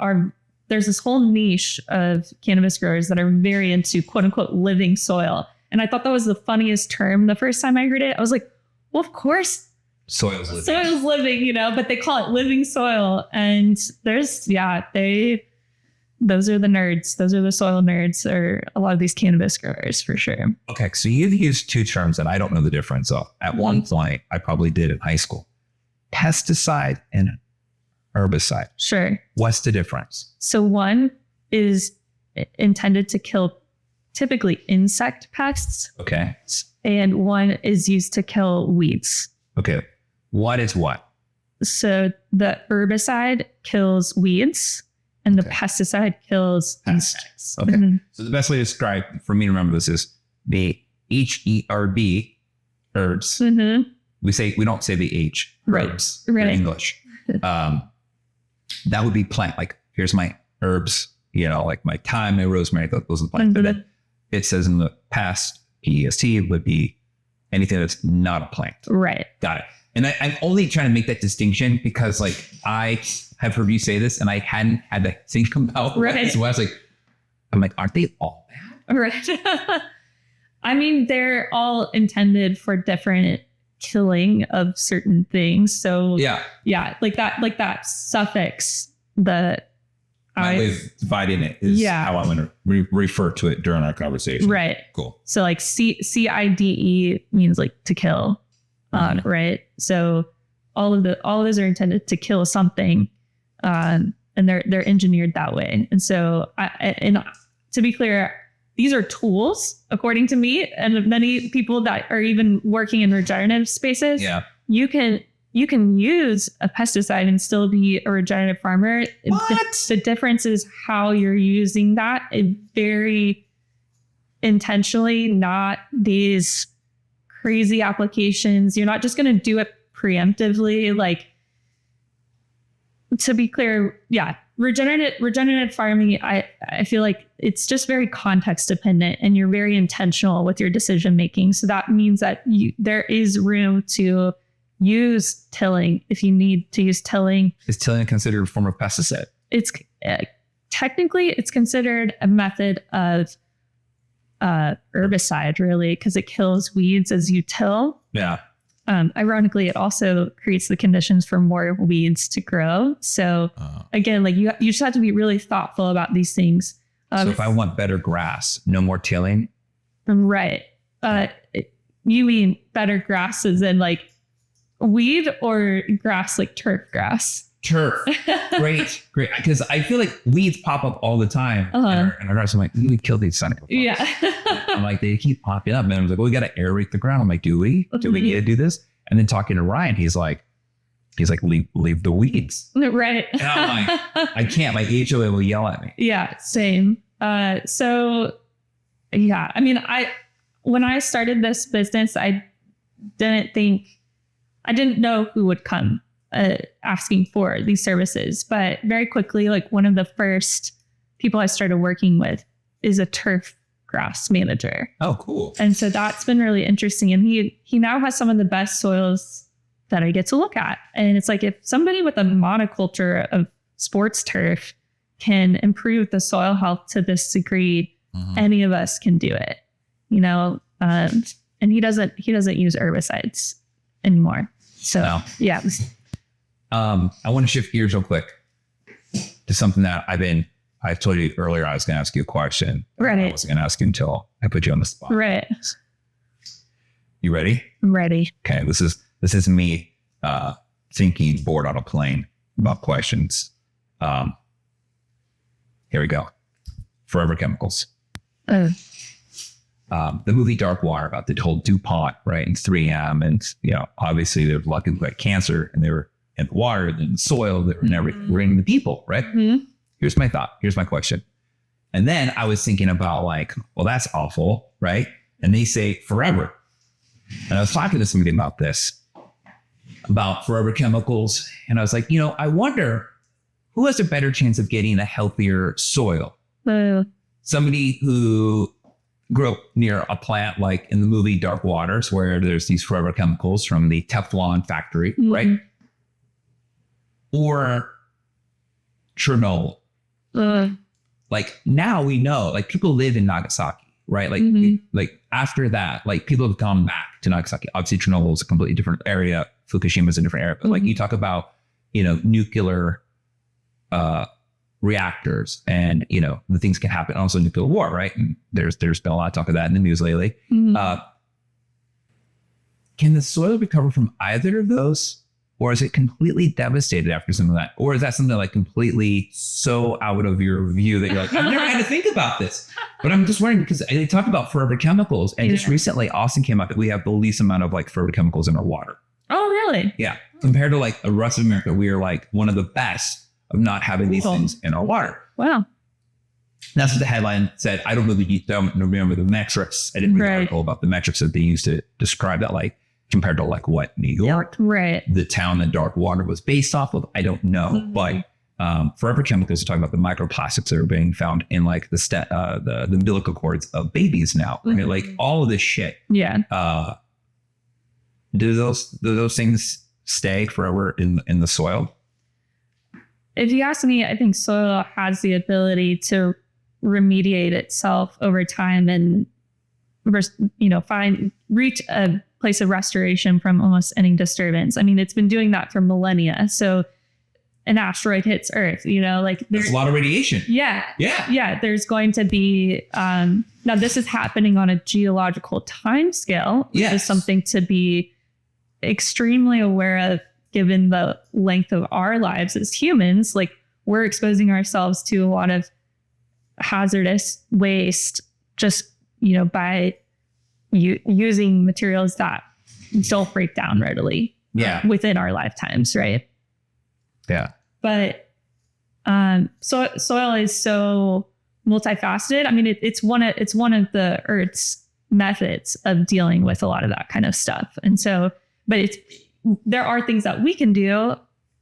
Speaker 1: there's this whole niche of cannabis growers that are very into quote unquote living soil. And I thought that was the funniest term the first time I heard it. I was like, well, of course,
Speaker 2: soil's living,
Speaker 1: but they call it living soil. And those are the nerds. Those are the soil nerds, or a lot of these cannabis growers for sure.
Speaker 2: Okay. So you've used two terms that I don't know the difference of. At one point, I probably did in high school. Pesticide and herbicide.
Speaker 1: Sure.
Speaker 2: What's the difference?
Speaker 1: So one is intended to kill typically insect pests.
Speaker 2: Okay.
Speaker 1: And one is used to kill weeds.
Speaker 2: Okay. What is what?
Speaker 1: So the herbicide kills weeds. And the pesticide kills insects.
Speaker 2: Okay. So the best way to describe, for me to remember this, is the HERB, herbs. We don't say the H, herbs, in English. That would be plant. Like, here's my herbs, like my thyme, my rosemary, those are the plants. But then it says in the past, PEST would be anything that's not a plant.
Speaker 1: Right.
Speaker 2: Got it. And I'm only trying to make that distinction because, like, I have heard you say this and I hadn't had to think about it. So I was like, aren't they all bad?
Speaker 1: Right. I mean, they're all intended for different killing of certain things. So yeah, like that suffix, my
Speaker 2: way of dividing it is how I'm going to refer to it during our conversation.
Speaker 1: Right.
Speaker 2: Cool.
Speaker 1: So like CIDE means like to kill. Right. So all of those are intended to kill something. And they're engineered that way. And so and to be clear, these are tools, according to me, and many people that are even working in regenerative spaces.
Speaker 2: Yeah.
Speaker 1: You can use a pesticide and still be a regenerative farmer.
Speaker 2: What?
Speaker 1: The difference is how you're using that. Very intentionally, not these crazy applications. You're not just going to do it preemptively. Like, to be clear, regenerative farming, I feel like it's just very context dependent, and you're very intentional with your decision making. So that means that there is room to use tilling if you need to use tilling.
Speaker 2: Is tilling considered a form of pesticide?
Speaker 1: It's technically it's considered a method of herbicide, really, because it kills weeds as you till.
Speaker 2: Yeah.
Speaker 1: ironically, it also creates the conditions for more weeds to grow. So again, like you just have to be really thoughtful about these things.
Speaker 2: So if I want better grass, no more tilling?
Speaker 1: Right. You mean better grasses than like weed or grass, like turf grass?
Speaker 2: Turf. Great. Because I feel like weeds pop up all the time. In our grass. I'm like, we kill these son of a
Speaker 1: Yeah.
Speaker 2: I'm like, they keep popping up. And I was like, well, we got to aerate the ground. I'm like, do we? Do we need to do this? And then talking to Ryan, he's like, leave the weeds.
Speaker 1: Right.
Speaker 2: And I'm like, I can't. My HOA will yell at me.
Speaker 1: Yeah, same. So yeah, I mean, when I started this business, I didn't know who would come asking for these services, but very quickly, like one of the first people I started working with is a turf grass manager.
Speaker 2: Oh, cool.
Speaker 1: And so that's been really interesting. And he now has some of the best soils that I get to look at. And it's like, if somebody with a monoculture of sports turf can improve the soil health to this degree, any of us can do it, you know? And he doesn't use herbicides anymore. So yeah.
Speaker 2: I want to shift gears real quick to something that I've told you earlier. I was going to ask you a question.
Speaker 1: Right.
Speaker 2: I wasn't going to ask you until I put you on the spot.
Speaker 1: Right.
Speaker 2: You ready?
Speaker 1: I'm ready.
Speaker 2: Okay. This is me thinking bored on a plane about questions. Here we go. Forever chemicals. The movie Dark Water about the whole DuPont, right? And 3M. And, you know, obviously they're lucky to get cancer, and they were in the water, in the soil, they were in everything. We're in the people, right? Mm-hmm. Here's my thought. Here's my question. And then I was thinking about like, well, that's awful, right? And they say forever. And I was talking to somebody about this, about forever chemicals. And I was like, you know, I wonder who has a better chance of getting a healthier soil? Somebody who grew up near a plant like in the movie Dark Waters, where there's these forever chemicals from the Teflon factory, right? Or Chernobyl. Like now we know, like people live in Nagasaki, right? Like, like after that, like people have gone back to Nagasaki. Obviously Chernobyl is a completely different area. Fukushima is a different area. But like you talk about, you know, nuclear reactors and, you know, the things can happen. Also nuclear war, right? And there's been a lot of talk of that in the news lately. Can the soil recover from either of those? Or is it completely devastated after some of that? Or is that something like completely so out of your view that you're like, I've never had to think about this. But I'm just wondering, because they talk about forever chemicals. And just recently, Austin came out that we have the least amount of like forever chemicals in our water.
Speaker 1: Oh, really?
Speaker 2: Yeah. Compared to like the rest of America, we are like one of the best of not having these things in our water.
Speaker 1: Wow.
Speaker 2: That's what the headline said. I don't remember the metrics. I didn't read an article about the metrics that they used to describe that, like compared to like what New York, the town that Dark Water was based off of. I don't know, but forever chemicals are talking about the microplastics that are being found in like the umbilical cords of babies now, right? Like all of this shit.
Speaker 1: Yeah.
Speaker 2: Do those things stay forever in the soil?
Speaker 1: If you ask me, I think soil has the ability to remediate itself over time and, you know, reach a place of restoration from almost any disturbance. I mean, it's been doing that for millennia. So an asteroid hits Earth, you know, like
Speaker 2: there's a lot of radiation.
Speaker 1: Yeah. There's going to be, now this is happening on a geological time scale, which is something to be extremely aware of, given the length of our lives as humans. Like we're exposing ourselves to a lot of hazardous waste just, you know, by using materials that don't break down readily within our lifetimes. Right.
Speaker 2: Yeah.
Speaker 1: But soil is so multifaceted. I mean, it's one of the Earth's methods of dealing with a lot of that kind of stuff. And so, but there are things that we can do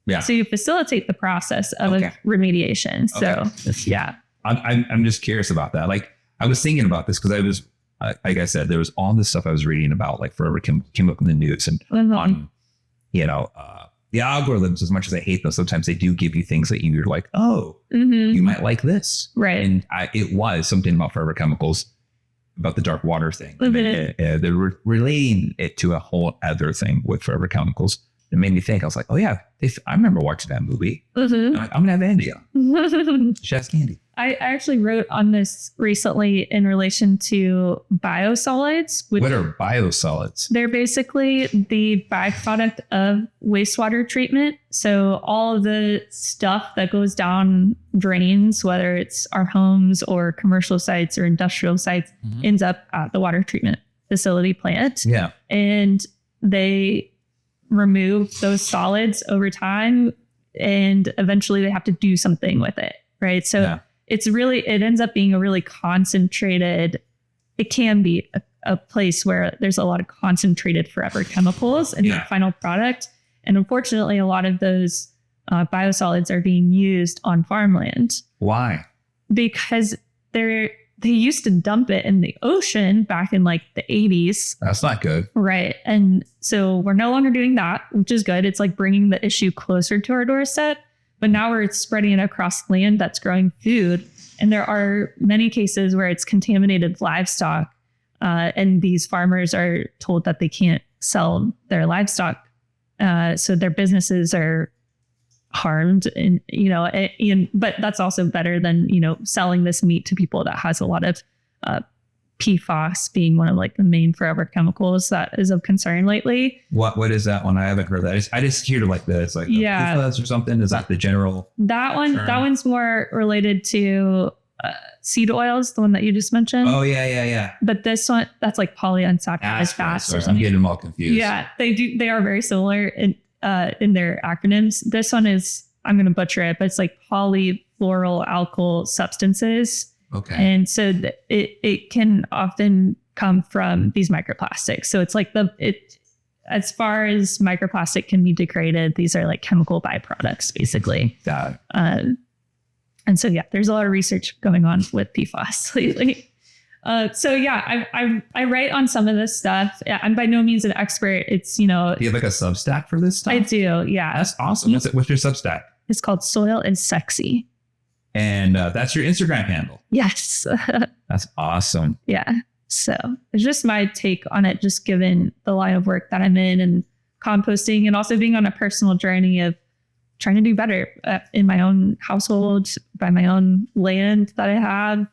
Speaker 1: to facilitate the process of remediation. So I'm just curious about that. Like I was thinking about this because I was, like I said, there was all this stuff I was reading about, like forever came up in the news and on, you know, the algorithms, as much as I hate them, sometimes they do give you things that you're like, oh, you might like this. Right. And it was something about forever chemicals.
Speaker 2: about the dark water thing. They're relating it to a whole other thing with forever chemicals. It made me think. I was like, oh yeah, I remember watching that movie. I'm like, I'm gonna have Andie on. Chef's Candy.
Speaker 1: I actually wrote on this recently in relation to biosolids.
Speaker 2: What are biosolids?
Speaker 1: They're basically the byproduct of wastewater treatment. So all of the stuff that goes down drains, whether it's our homes or commercial sites or industrial sites, ends up at the water treatment facility plant.
Speaker 2: Yeah.
Speaker 1: And they remove those solids over time, and eventually they have to do something with it. Right. So it ends up being a really concentrated, it can be a place where there's a lot of concentrated forever chemicals in the final product. And unfortunately, a lot of those biosolids are being used on farmland.
Speaker 2: Why?
Speaker 1: Because they used to dump it in the ocean back in like the 80s.
Speaker 2: That's not good.
Speaker 1: Right. And so we're no longer doing that, which is good. It's like bringing the issue closer to our doorstep. But now we're spreading it across land that's growing food. And there are many cases where it's contaminated livestock. And these farmers are told that they can't sell their livestock. So their businesses are harmed. And, but that's also better than, selling this meat to people that has a lot of PFAS being one of like the main forever chemicals that is of concern lately.
Speaker 2: What is that one? I haven't heard that. I just hear like that. It's like PFAS or something. Is that the general?
Speaker 1: That one's more related to seed oils, the one that you just mentioned.
Speaker 2: Oh yeah.
Speaker 1: But this one, that's like polyunsaturated fats.
Speaker 2: I'm getting them all confused.
Speaker 1: Yeah, they are very similar in their acronyms. This one is, I'm going to butcher it, but it's like polyfluoroalkyl substances.
Speaker 2: Okay.
Speaker 1: And so it can often come from these microplastics. So it's like as far as microplastic can be degraded, these are like chemical byproducts, basically. And so, there's a lot of research going on with PFAS lately. I write on some of this stuff. I'm by no means an expert. It's,
Speaker 2: Do you have like a Substack for this stuff?
Speaker 1: I do. Yeah.
Speaker 2: That's awesome. What's your Substack?
Speaker 1: It's called Soil is Sexy.
Speaker 2: And that's your Instagram handle.
Speaker 1: Yes.
Speaker 2: That's awesome.
Speaker 1: Yeah. So it's just my take on it, just given the line of work that I'm in and composting, and also being on a personal journey of trying to do better in my own household, by my own land that I have,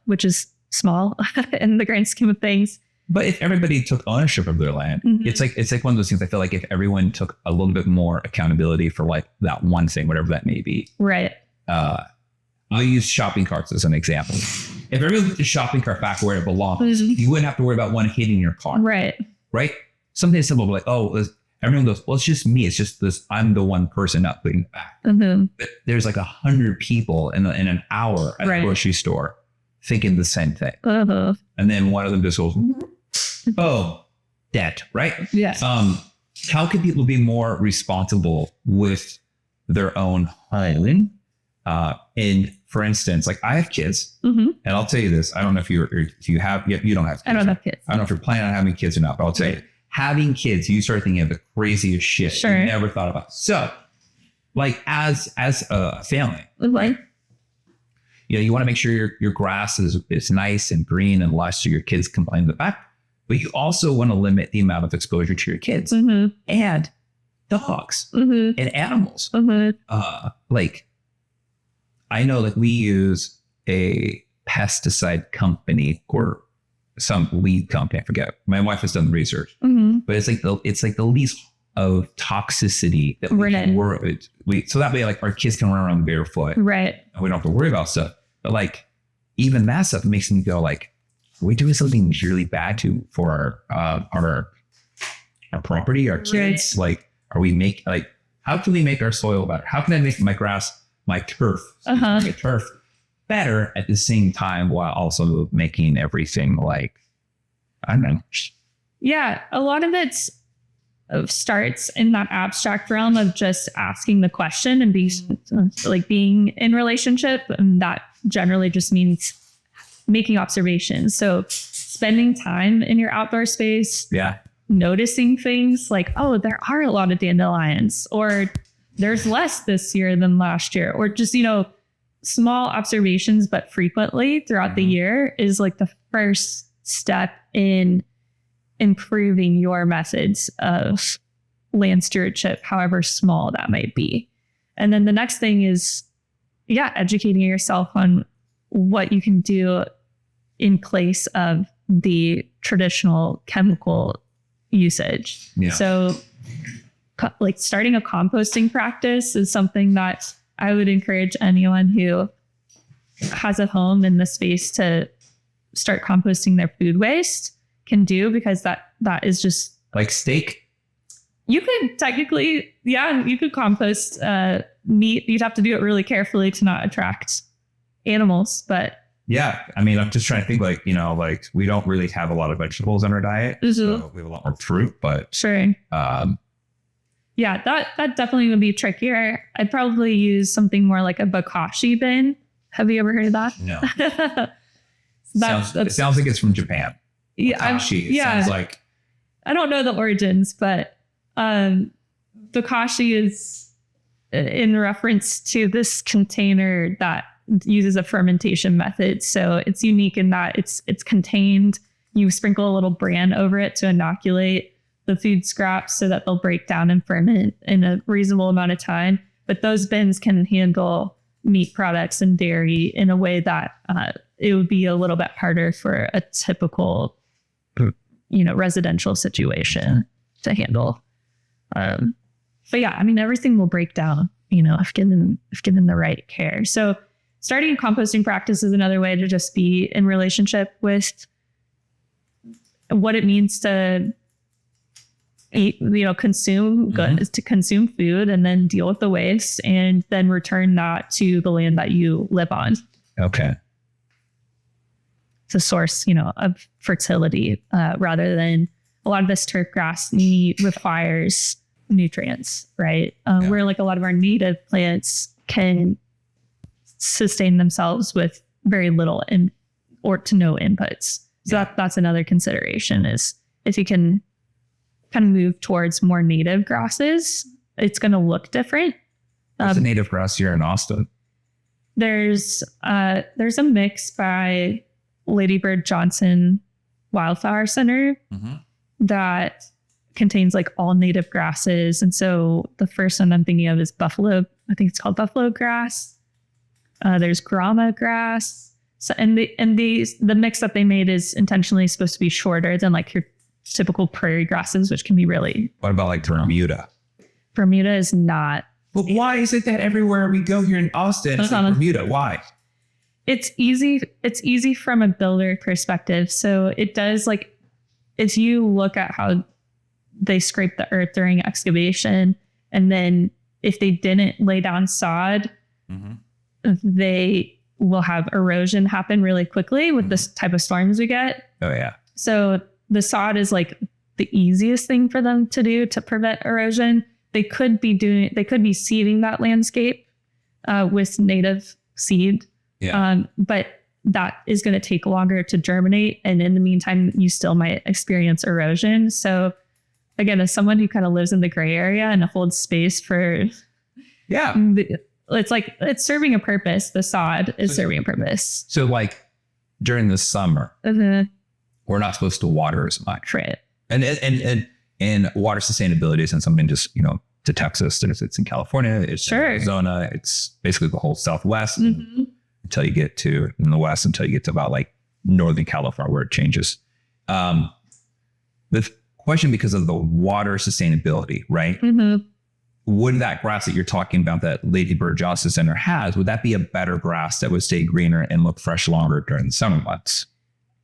Speaker 1: which is small in the grand scheme of things.
Speaker 2: But if everybody took ownership of their land, it's like one of those things. I feel like if everyone took a little bit more accountability for like that one thing, whatever that may be.
Speaker 1: Right.
Speaker 2: I'll use shopping carts as an example. If everyone put the shopping cart back where it belongs, you wouldn't have to worry about one hitting your car.
Speaker 1: Right.
Speaker 2: Something simple, like, everyone goes, well, it's just me. It's just this. I'm the one person not putting it back. But there's like 100 people in an hour at the grocery store thinking the same thing. And then one of them just goes, oh, debt, right?
Speaker 1: Yes.
Speaker 2: How can people be more responsible with their own home? And for instance, like I have kids, and I'll tell you this. I don't know if you have, you don't have kids.
Speaker 1: I don't have kids.
Speaker 2: I don't know if you're planning on having kids or not, but I'll tell you, having kids, you start thinking of the craziest shit you never thought about. So like as a family, you want to make sure your grass is nice and green and lush so your kids can play in the back, but you also want to limit the amount of exposure to your kids and dogs and animals. Like I know like we use a pesticide company or some weed company. I forget. My wife has done the research, but it's like the least of toxicity that so that way like our kids can run around barefoot,
Speaker 1: right?
Speaker 2: And we don't have to worry about stuff. But like even that stuff makes me go like, are we doing something really bad for our property, our kids? Like, how can we make our soil better? How can I make my grass, my turf better at the same time while also making everything like, I don't know.
Speaker 1: Yeah, a lot of it starts in that abstract realm of just asking the question and being in relationship. And that generally just means making observations. So spending time in your outdoor space, noticing things like, oh, there are a lot of dandelions, or there's less this year than last year, or just, small observations, but frequently throughout the year is like the first step in improving your methods of land stewardship, however small that might be. And then the next thing is, educating yourself on what you can do in place of the traditional chemical usage. Yeah. So like starting a composting practice is something that I would encourage anyone who has a home in the space to start composting their food waste can do, because that is just
Speaker 2: like steak.
Speaker 1: You could technically, you could compost meat. You'd have to do it really carefully to not attract animals, but
Speaker 2: yeah, I mean, I'm just trying to think like we don't really have a lot of vegetables in our diet. Mm-hmm. So we have a lot more fruit, but
Speaker 1: sure. That definitely would be trickier. I'd probably use something more like a bokashi bin. Have you ever heard of that?
Speaker 2: No. It sounds like it's from Japan.
Speaker 1: Yeah.
Speaker 2: Bokashi. Sounds like.
Speaker 1: I don't know the origins, but bokashi is in reference to this container that uses a fermentation method. So it's unique in that it's contained. You sprinkle a little bran over it to inoculate the food scraps so that they'll break down and ferment in a reasonable amount of time. But those bins can handle meat products and dairy in a way that it would be a little bit harder for a typical, residential situation to handle. But yeah, I mean, everything will break down, if given the right care. So starting a composting practice is another way to just be in relationship with what it means to eat, consume goods, to consume food, and then deal with the waste, and then return that to the land that you live on.
Speaker 2: Okay.
Speaker 1: It's a source, of fertility, rather than a lot of this turf grass requires nutrients, right? Where like a lot of our native plants can sustain themselves with very little or to no inputs. So that's another consideration, is if you can kind of move towards more native grasses, it's going to look different.
Speaker 2: What's a native grass here in Austin?
Speaker 1: There's a mix by Lady Bird Johnson Wildflower Center that contains like all native grasses. And so the first one I'm thinking of is I think it's called buffalo grass. There's grama grass. So, and the mix that they made is intentionally supposed to be shorter than like your typical prairie grasses, which can be really.
Speaker 2: What about like Bermuda?
Speaker 1: Bermuda is not.
Speaker 2: But why is it that everywhere we go here in Austin, it's like Bermuda? Why?
Speaker 1: It's easy. It's easy from a builder perspective. So it does, like, if you look at how they scrape the earth during excavation, and then if they didn't lay down sod, they will have erosion happen really quickly with this type of storms we get.
Speaker 2: Oh yeah.
Speaker 1: So the sod is like the easiest thing for them to do to prevent erosion. They could be seeding that landscape with native seed. Yeah. But that is going to take longer to germinate. And in the meantime, you still might experience erosion. So again, as someone who kind of lives in the gray area and holds space for, it's serving a purpose. The sod is serving a purpose.
Speaker 2: So like during the summer, we're not supposed to water as much.
Speaker 1: Right.
Speaker 2: And water sustainability isn't something just, to Texas. It's in California. It's in Arizona. It's basically the whole Southwest until you get to in the West, until you get to about like Northern California where it changes. The question, because of the water sustainability, right? Would that grass that you're talking about that Lady Bird Johnson Center has, would that be a better grass that would stay greener and look fresh longer during the summer months?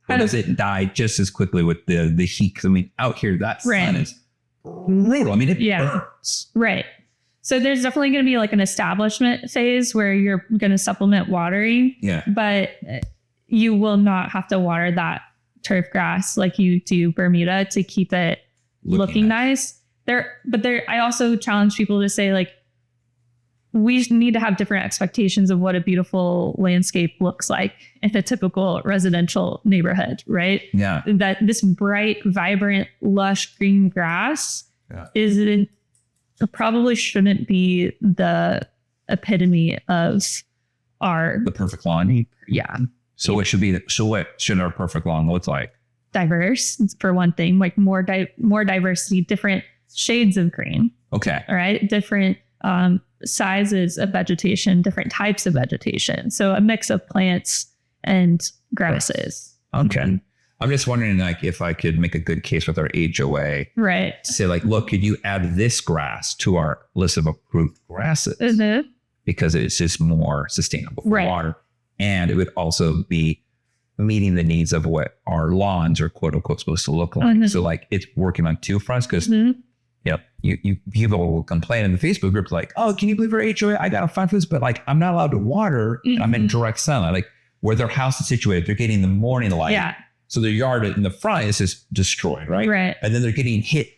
Speaker 2: Or does it die just as quickly with the heat? Because I mean, out here, that sun is brutal. I mean, it burns.
Speaker 1: Right. So there's definitely going to be like an establishment phase where you're going to supplement watering. Yeah. But you will not have to water that turf grass like you do Bermuda to keep it looking nice. I also challenge people to say, like, we need to have different expectations of what a beautiful landscape looks like in a typical residential neighborhood, right?
Speaker 2: Yeah.
Speaker 1: That this bright, vibrant, lush green grass probably shouldn't be the epitome of
Speaker 2: the perfect lawn.
Speaker 1: Yeah.
Speaker 2: So what should our perfect lawn look like?
Speaker 1: diverse for one thing, like more diversity, different shades of green.
Speaker 2: Okay.
Speaker 1: All right. Different sizes of vegetation, different types of vegetation. So a mix of plants and grasses.
Speaker 2: Okay. I'm just wondering, like, if I could make a good case with our HOA.
Speaker 1: Right.
Speaker 2: Say, like, look, could you add this grass to our list of approved grasses?
Speaker 1: Mm-hmm.
Speaker 2: Because it's just more sustainable for
Speaker 1: right.
Speaker 2: water. And it would also be meeting the needs of what our lawns are, quote unquote, supposed to look like. Mm-hmm. So, like, it's working on two fronts because, mm-hmm. You people will complain in the Facebook group, like, oh, can you believe our HOA? I got to find this, but like, I'm not allowed to water. Mm-hmm. And I'm in direct sunlight. Like, where their house is situated, they're getting the morning light. Yeah. So their yard in the front is just destroyed, right?
Speaker 1: Right.
Speaker 2: And then they're getting hit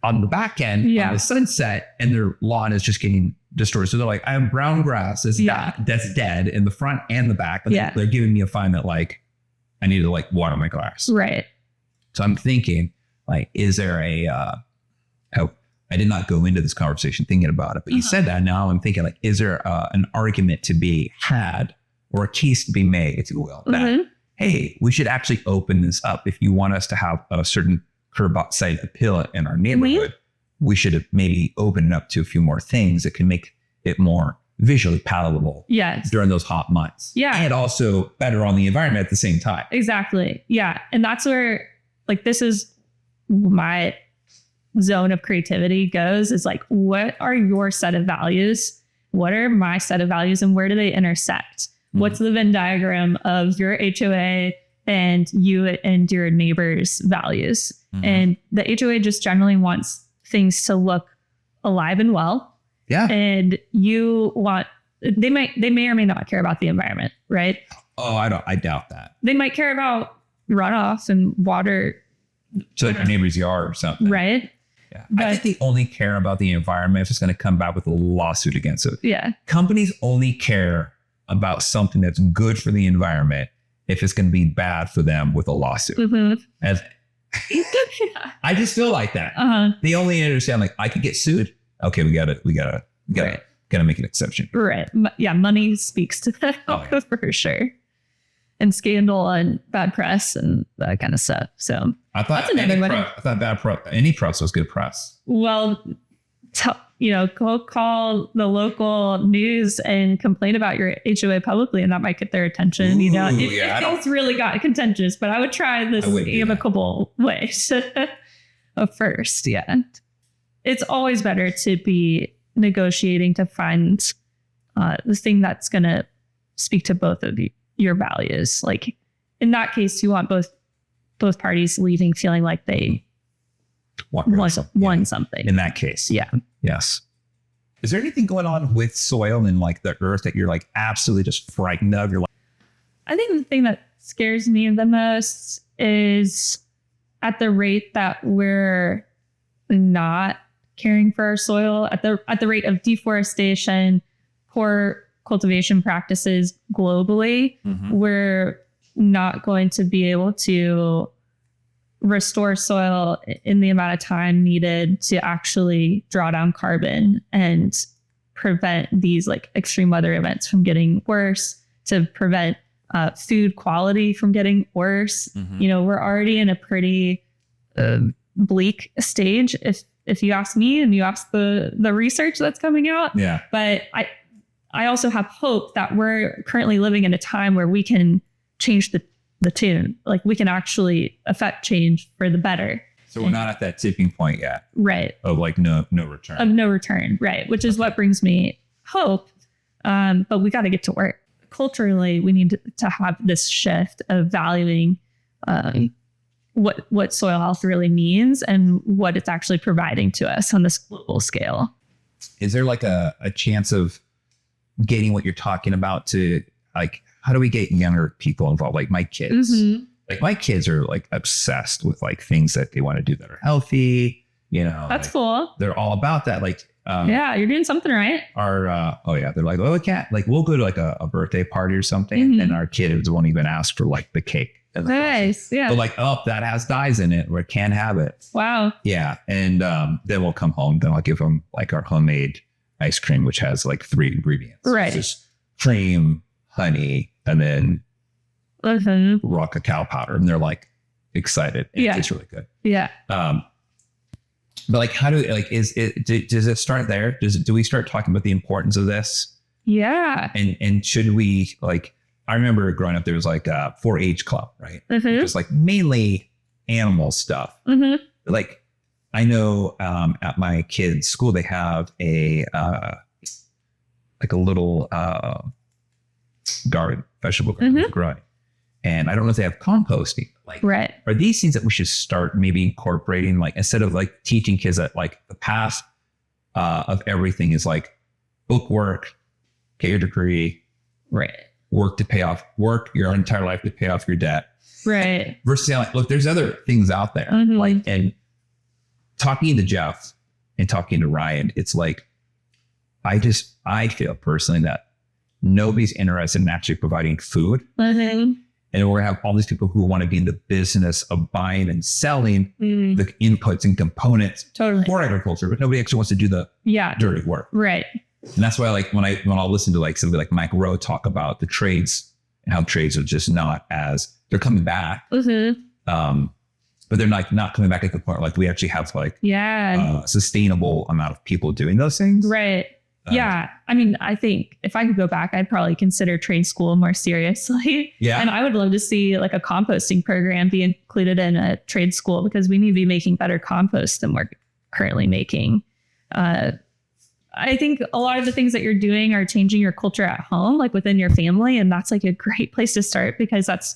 Speaker 2: on the back end on the sunset, and their lawn is just getting destroyed. So they're like, I have brown grass that's dead in the front and the back. But they're giving me a fine that, like, I need to, like, water my grass.
Speaker 1: Right.
Speaker 2: So I'm thinking, like, is there I did not go into this conversation thinking about it, but you said that. Now I'm thinking, like, is there an argument to be had or a case to be made, if you will, that, hey, we should actually open this up. If you want us to have a certain curbside appeal in our neighborhood, we should maybe open it up to a few more things that can make it more visually palatable during those hot months. Yeah. And also better on the environment at the same time.
Speaker 1: Exactly. Yeah. And that's where, like, this is my zone of creativity goes, is like, what are your set of values? What are my set of values, and where do they intersect? What's the Venn diagram of your HOA and you and your neighbor's values? Mm-hmm. And the HOA just generally wants things to look alive and well.
Speaker 2: Yeah.
Speaker 1: And they may or may not care about the environment, right?
Speaker 2: Oh, I doubt that.
Speaker 1: They might care about runoff and water.
Speaker 2: So like your neighbor's yard or something.
Speaker 1: Right.
Speaker 2: Yeah. But I think they only care about the environment if it's going to come back with a lawsuit against it.
Speaker 1: Yeah. Companies
Speaker 2: only care about something that's good for the environment if it's going to be bad for them with a lawsuit. Mm-hmm. I just feel like that. They only understand, like, I could get sued. Okay, we gotta make an exception.
Speaker 1: Right. Yeah. Money speaks to them for sure. And scandal and bad press and that kind of stuff. So
Speaker 2: I thought any press was good press.
Speaker 1: Well, go call the local news and complain about your HOA publicly, and that might get their attention. It's really got contentious, but I would try this amicable way first. Yeah. It's always better to be negotiating to find the thing that's going to speak to both of your values. Like, in that case, you want both parties leaving feeling like they won something.
Speaker 2: In that case.
Speaker 1: Yeah.
Speaker 2: Yes. Is there anything going on with soil and, like, the earth that you're, like, absolutely just frightened of? You're like,
Speaker 1: I think the thing that scares me the most is at the rate that we're not caring for our soil, at the rate of deforestation, poor cultivation practices globally, we're not going to be able to restore soil in the amount of time needed to actually draw down carbon and prevent these, like, extreme weather events from getting worse, to prevent food quality from getting worse. We're already in a pretty bleak stage, if you ask me and you ask the research that's coming out.
Speaker 2: Yeah.
Speaker 1: But I also have hope that we're currently living in a time where we can change the tune. Like, we can actually affect change for the better.
Speaker 2: So we're not at that tipping point yet.
Speaker 1: Right.
Speaker 2: Of, like, no return.
Speaker 1: Of no return. Right. Which is what brings me hope. But we got to get to work. Culturally, we need to have this shift of valuing what soil health really means and what it's actually providing to us on this global scale.
Speaker 2: Is there, like, a chance of getting what you're talking about to, like, how do we get younger people involved? Like my kids. Like, my kids are, like, obsessed with, like, things that they want to do that are healthy.
Speaker 1: That's like, cool.
Speaker 2: They're all about that. Like,
Speaker 1: you're doing something right.
Speaker 2: They're like, oh, we can't, like, we'll go to, like, a birthday party or something, and our kids won't even ask for, like, the cake.
Speaker 1: Nice. Yeah.
Speaker 2: But, like, that has dyes in it, or it can't have it.
Speaker 1: Wow.
Speaker 2: Yeah. And then we'll come home. Then I'll give them, like, our homemade ice cream, which has, like, 3 ingredients.
Speaker 1: Right.
Speaker 2: Just cream, honey, and then raw cacao powder. And they're like, excited. It's really good.
Speaker 1: Yeah.
Speaker 2: But like, how do like does it start there? Do we start talking about the importance of this?
Speaker 1: Yeah.
Speaker 2: And should we like? I remember growing up, there was like a 4-H club, right? Just like mainly animal stuff. Like I know at my kids' school they have a like a little garden, vegetable garden growing. And I don't know if they have composting. Like, are these things that we should start maybe incorporating? Like, instead of like teaching kids that like the path of everything is like book work, get your degree, work your entire life to pay off your debt, versus saying like, look, there's other things out there. Like, and talking to Jeff and talking to Ryan, it's like, I feel personally that nobody's interested in actually providing food. And we're going to have all these people who want to be in the business of buying and selling the inputs and components for agriculture, but nobody actually wants to do the dirty work.
Speaker 1: Right.
Speaker 2: And that's why, like, when I'll listen to like somebody like Mike Rowe talk about the trades and how trades are just not as, they're coming back. But they're like not coming back at the point like we actually have like a sustainable amount of people doing those things.
Speaker 1: Right. Yeah. I mean, I think if I could go back, I'd probably consider trade school more seriously. Yeah. And I would love to see like a composting program be included in a trade school, because we need to be making better compost than we're currently making. I think a lot of the things that you're doing are changing your culture at home, like within your family. And that's like a great place to start, because that's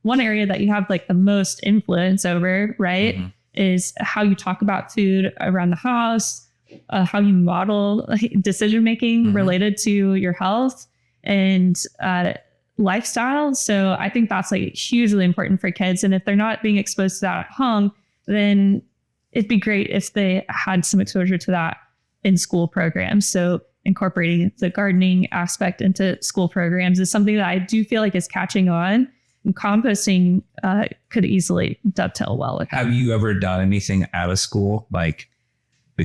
Speaker 1: one area that you have like the most influence over, right? Is how you talk about food around the house. How you model decision-making related to your health and lifestyle. So I think that's like hugely important for kids. And if they're not being exposed to that at home, then it'd be great if they had some exposure to that in school programs. So incorporating the gardening aspect into school programs is something that I do feel like is catching on. And composting could easily dovetail well with that.
Speaker 2: Have you ever done anything out of school, like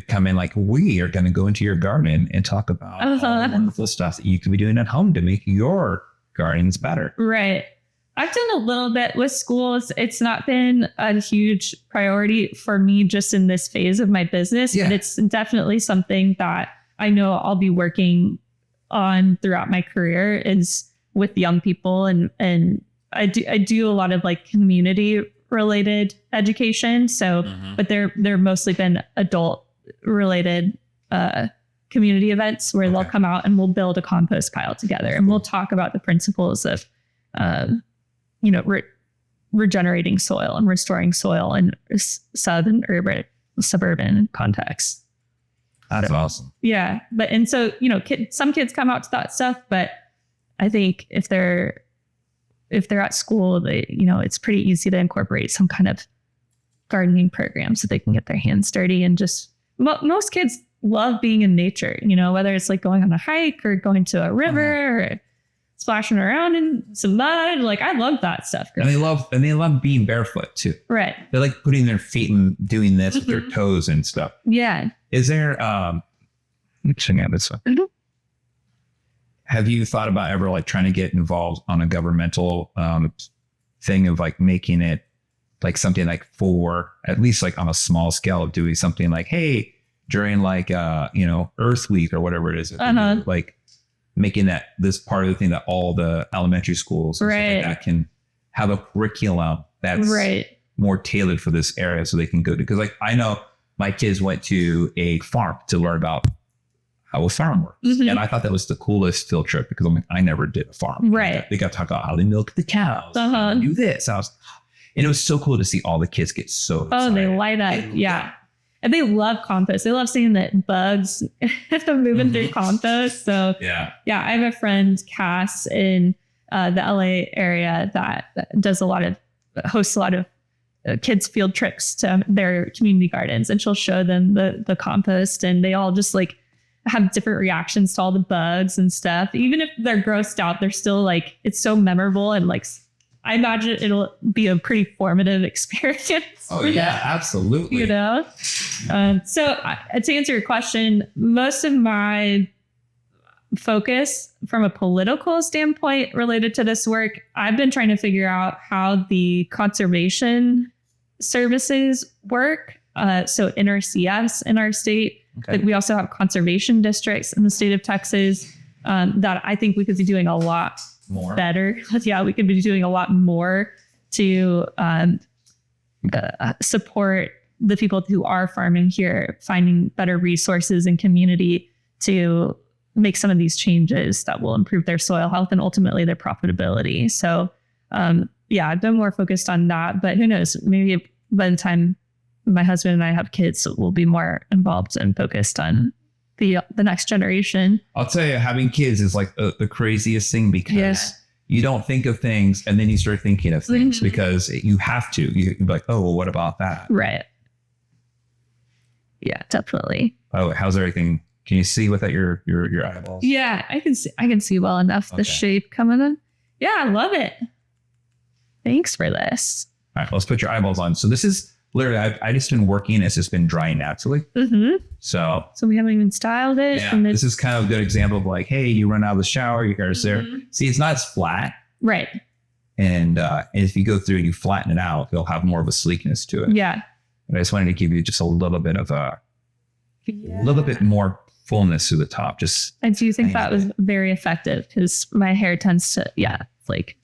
Speaker 2: come in like, we are going to go into your garden and talk about all the wonderful stuff that you can be doing at home to make your gardens better?
Speaker 1: Right. I've done a little bit with schools. It's not been a huge priority for me just in this phase of my business, but it's definitely something that I know I'll be working on throughout my career, is with young people. And I do a lot of like community related education. So, but they're mostly been adult related community events where they'll come out and we'll build a compost pile together, and we'll talk about the principles of regenerating soil and restoring soil in suburban contexts.
Speaker 2: That's awesome.
Speaker 1: Yeah. But and so some kids come out to that stuff, but I think if they're at school, it's pretty easy to incorporate some kind of gardening program so they can get their hands dirty. And just most kids love being in nature, whether it's like going on a hike or going to a river or splashing around in some mud. Like, I love that stuff.
Speaker 2: And they love being barefoot too.
Speaker 1: Right.
Speaker 2: They like putting their feet and doing this with their toes and stuff.
Speaker 1: Yeah.
Speaker 2: Is there, looking at this one. Have you thought about ever like trying to get involved on a governmental thing of like making it like something like for at least like on a small scale of doing something like, hey, during like Earth Week or whatever it is, like making that this part of the thing that all the elementary schools and stuff like that can have a curriculum that's more tailored for this area so they can go to, because like I know my kids went to a farm to learn about how a farm works. And I thought that was the coolest field trip, because I never did a farm.
Speaker 1: Right.
Speaker 2: They got to talk about how they milk the cows, and do this. And it was so cool to see all the kids get so excited.
Speaker 1: They light up. Yeah. And they love compost. They love seeing the bugs moving through compost. So yeah, I have a friend, Cass, in the LA area that hosts a lot of kids' field trips to their community gardens, and she'll show them the compost, and they all just like have different reactions to all the bugs and stuff. Even if they're grossed out, they're still like, it's so memorable, and like I imagine it'll be a pretty formative experience.
Speaker 2: Oh yeah, absolutely.
Speaker 1: So to answer your question, most of my focus from a political standpoint related to this work, I've been trying to figure out how the conservation services work. So NRCS in our state, but we also have conservation districts in the state of Texas that I think we could be doing a lot better. Yeah, we could be doing a lot more to support the people who are farming here, finding better resources and community to make some of these changes that will improve their soil health and ultimately their profitability. So I've been more focused on that, but who knows, maybe by the time my husband and I have kids, we'll be more involved and focused on the next generation.
Speaker 2: I'll tell you, having kids is like the craziest thing because you don't think of things and then you start thinking of things because you have to. You're like, oh, well, what about that?
Speaker 1: Right. Yeah, definitely.
Speaker 2: Oh, how's everything? Can you see without your eyeballs?
Speaker 1: Yeah, I can see well enough the shape coming in. Yeah, I love it. Thanks for this.
Speaker 2: All right, let's put your eyeballs on. So this is literally, I just been working. It's just been drying naturally.
Speaker 1: Mm-hmm.
Speaker 2: So
Speaker 1: we haven't even styled it.
Speaker 2: Yeah, this is kind of a good example of like, hey, you run out of the shower, your hair's there. See, it's not as flat.
Speaker 1: Right.
Speaker 2: And if you go through and you flatten it out, you'll have more of a sleekness to it.
Speaker 1: Yeah.
Speaker 2: But I just wanted to give you just a little bit of a little bit more fullness to the top.
Speaker 1: I do think that was very effective because my hair tends to, like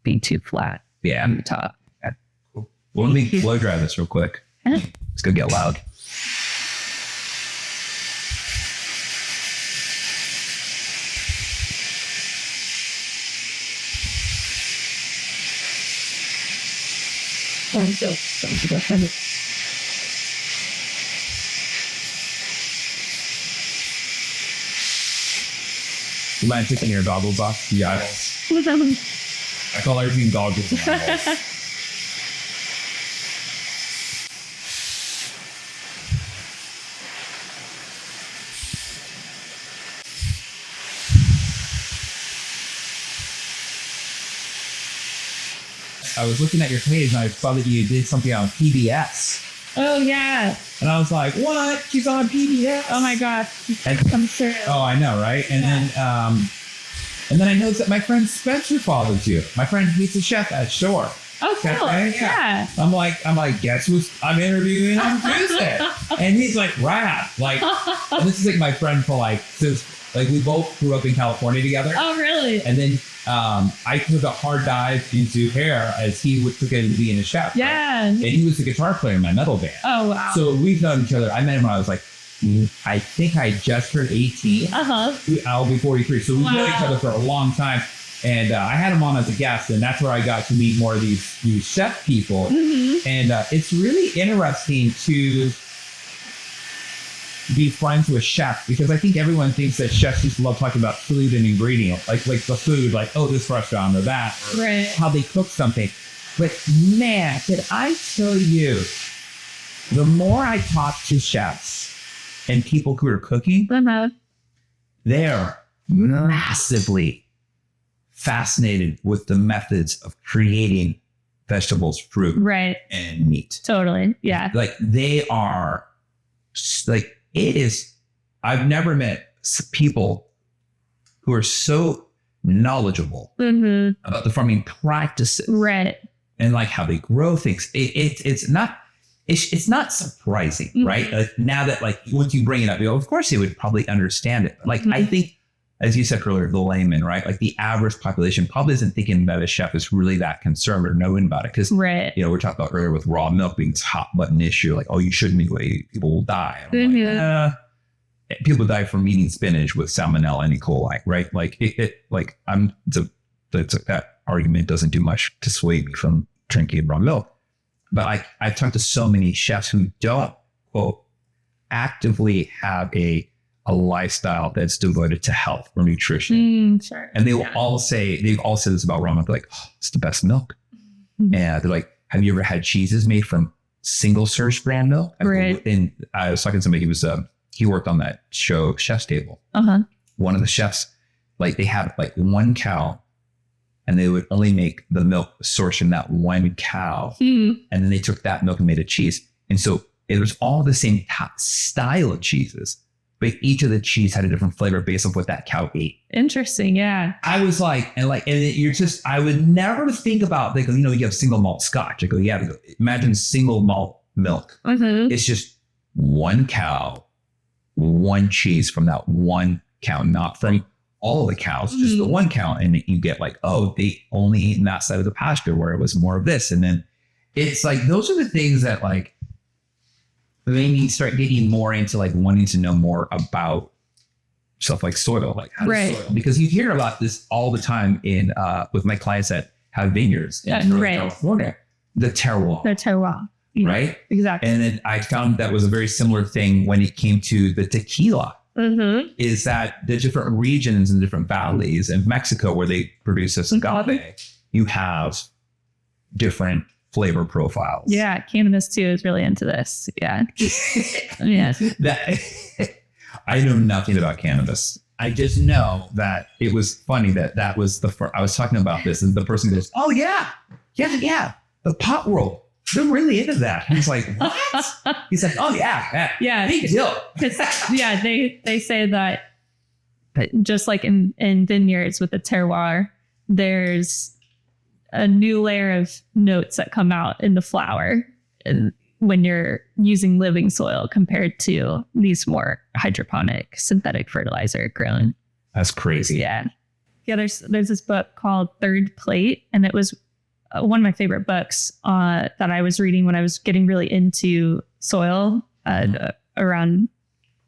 Speaker 1: be too flat.
Speaker 2: Yeah.
Speaker 1: On the top.
Speaker 2: Yeah. Cool. Well, let me blow dry this real quick. It's gonna get loud. You mind taking your goggles off? The eyeballs. I call everything goggles and eyeballs. I was looking at your page and I saw that you did something on PBS.
Speaker 1: Oh, yeah.
Speaker 2: And I was like, what? She's on PBS?
Speaker 1: Oh, my gosh.
Speaker 2: I'm sure. Oh, I know, right? And then I noticed that my friend Spencer follows you. My friend, he's a chef at Shore.
Speaker 1: Oh, cool.
Speaker 2: Cafe.
Speaker 1: Yeah.
Speaker 2: I'm like, guess who I'm interviewing on Tuesday? And he's like, rad. Like, and this is like my friend for like, since like we both grew up in California together.
Speaker 1: Oh, really?
Speaker 2: And then I took a hard dive into hair as he took into being a chef.
Speaker 1: Yeah.
Speaker 2: Right? And he was the guitar player in my metal band.
Speaker 1: Oh, wow.
Speaker 2: So we've known each other. I met him when I was like, I think I just turned 18. I'll be 43. So we've known each other for a long time. And I had him on as a guest, and that's where I got to meet more of these chef people. Mm-hmm. And it's really interesting to be friends with chefs because I think everyone thinks that chefs just love talking about food and ingredients, like the food, like, oh, this restaurant or that, or
Speaker 1: right.
Speaker 2: How they cook something. But man, can I tell you, the more I talk to chefs and people who are cooking, they're massively fascinated with the methods of creating vegetables, fruit,
Speaker 1: right,
Speaker 2: and meat.
Speaker 1: Totally. Yeah.
Speaker 2: Like they are like, it is, I've never met people who are so knowledgeable about the farming practices.
Speaker 1: Right.
Speaker 2: And like how they grow things. It's not surprising, right? Like now that like, once you bring it up, you know, of course they would probably understand it. But like, I think, as you said earlier, the layman, right? Like the average population probably isn't thinking that a chef is really that concerned or knowing about it. Because,
Speaker 1: right.
Speaker 2: You know, we're talking about earlier with raw milk being this hot button issue. Like, oh, you shouldn't eat whey. People will die. Like, people die from eating spinach with salmonella and E. coli, right? Like that argument doesn't do much to sway me from drinking raw milk. But I've talked to so many chefs who don't, quote, actively have a lifestyle that's devoted to health or nutrition.
Speaker 1: Sure.
Speaker 2: And they will all say, they've all said this about raw milk. They're like, oh, it's the best milk. And they're like, have you ever had cheeses made from single surge brand milk?
Speaker 1: Right.
Speaker 2: And I was talking to somebody, he worked on that show, Chef's Table. One of the chefs, like they had like one cow and they would only make the milk sourced from that one cow. And then they took that milk and made a cheese. And so it was all the same style of cheeses, but each of the cheese had a different flavor based on what that cow ate.
Speaker 1: Interesting. Yeah.
Speaker 2: I was like, I would never think about, like, you have single malt scotch. I go, yeah, imagine single malt milk.
Speaker 1: Mm-hmm.
Speaker 2: It's just one cow, one cheese from that one cow, not from all of the cows, just the one cow. And you get like, oh, they only eaten that side of the pasture where it was more of this. And then it's like, those are the things that like made me start getting more into like wanting to know more about stuff like soil, like how does soil, because you hear about this all the time in with my clients that have vineyards in California, the terroir. Right?
Speaker 1: Exactly.
Speaker 2: And then I found that was a very similar thing when it came to the tequila. Is that the different regions and different valleys in Mexico where they produce this agave, you have different flavor profiles.
Speaker 1: Yeah, cannabis too is really into this. Yeah.
Speaker 2: I know nothing about cannabis. I just know that it was funny that was the first, I was talking about this and the person goes, oh yeah, the pot world. They're really into that. I was like, what? He's like, oh yeah, big deal.
Speaker 1: They say that just like in vineyards with the terroir, there's a new layer of notes that come out in the flower and when you're using living soil compared to these more hydroponic synthetic fertilizer grown.
Speaker 2: That's crazy.
Speaker 1: Yeah. There's this book called Third Plate, and it was one of my favorite books that I was reading when I was getting really into soil around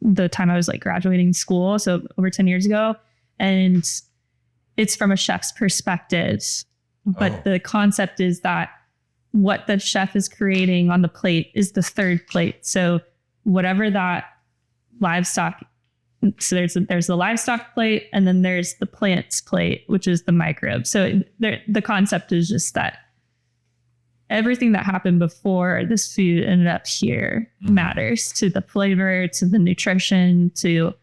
Speaker 1: the time I was like graduating school. So over 10 years ago. And it's from a chef's perspective. But the concept is that what the chef is creating on the plate is the third plate. So whatever that livestock, so there's the livestock plate, and then there's the plants plate, which is the microbe. So the concept is just that everything that happened before this food ended up here matters to the flavor, to the nutrition, to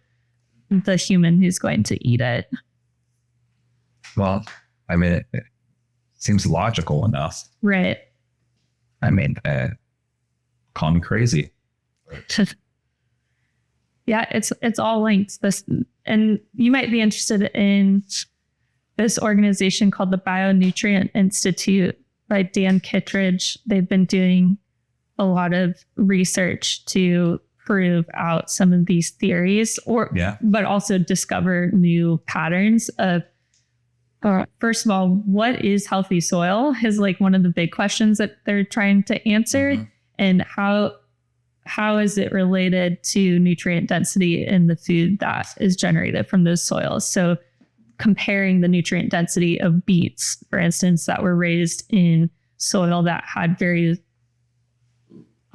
Speaker 1: the human who's going to eat it.
Speaker 2: Well, I mean, it seems logical enough.
Speaker 1: Right.
Speaker 2: I mean, call me crazy.
Speaker 1: Yeah, it's all linked. This, and you might be interested in this organization called the Bionutrient Institute by Dan Kittredge. They've been doing a lot of research to prove out some of these theories, but also discover new patterns of. First of all, what is healthy soil is like one of the big questions that they're trying to answer, and how is it related to nutrient density in the food that is generated from those soils? So comparing the nutrient density of beets, for instance, that were raised in soil that had very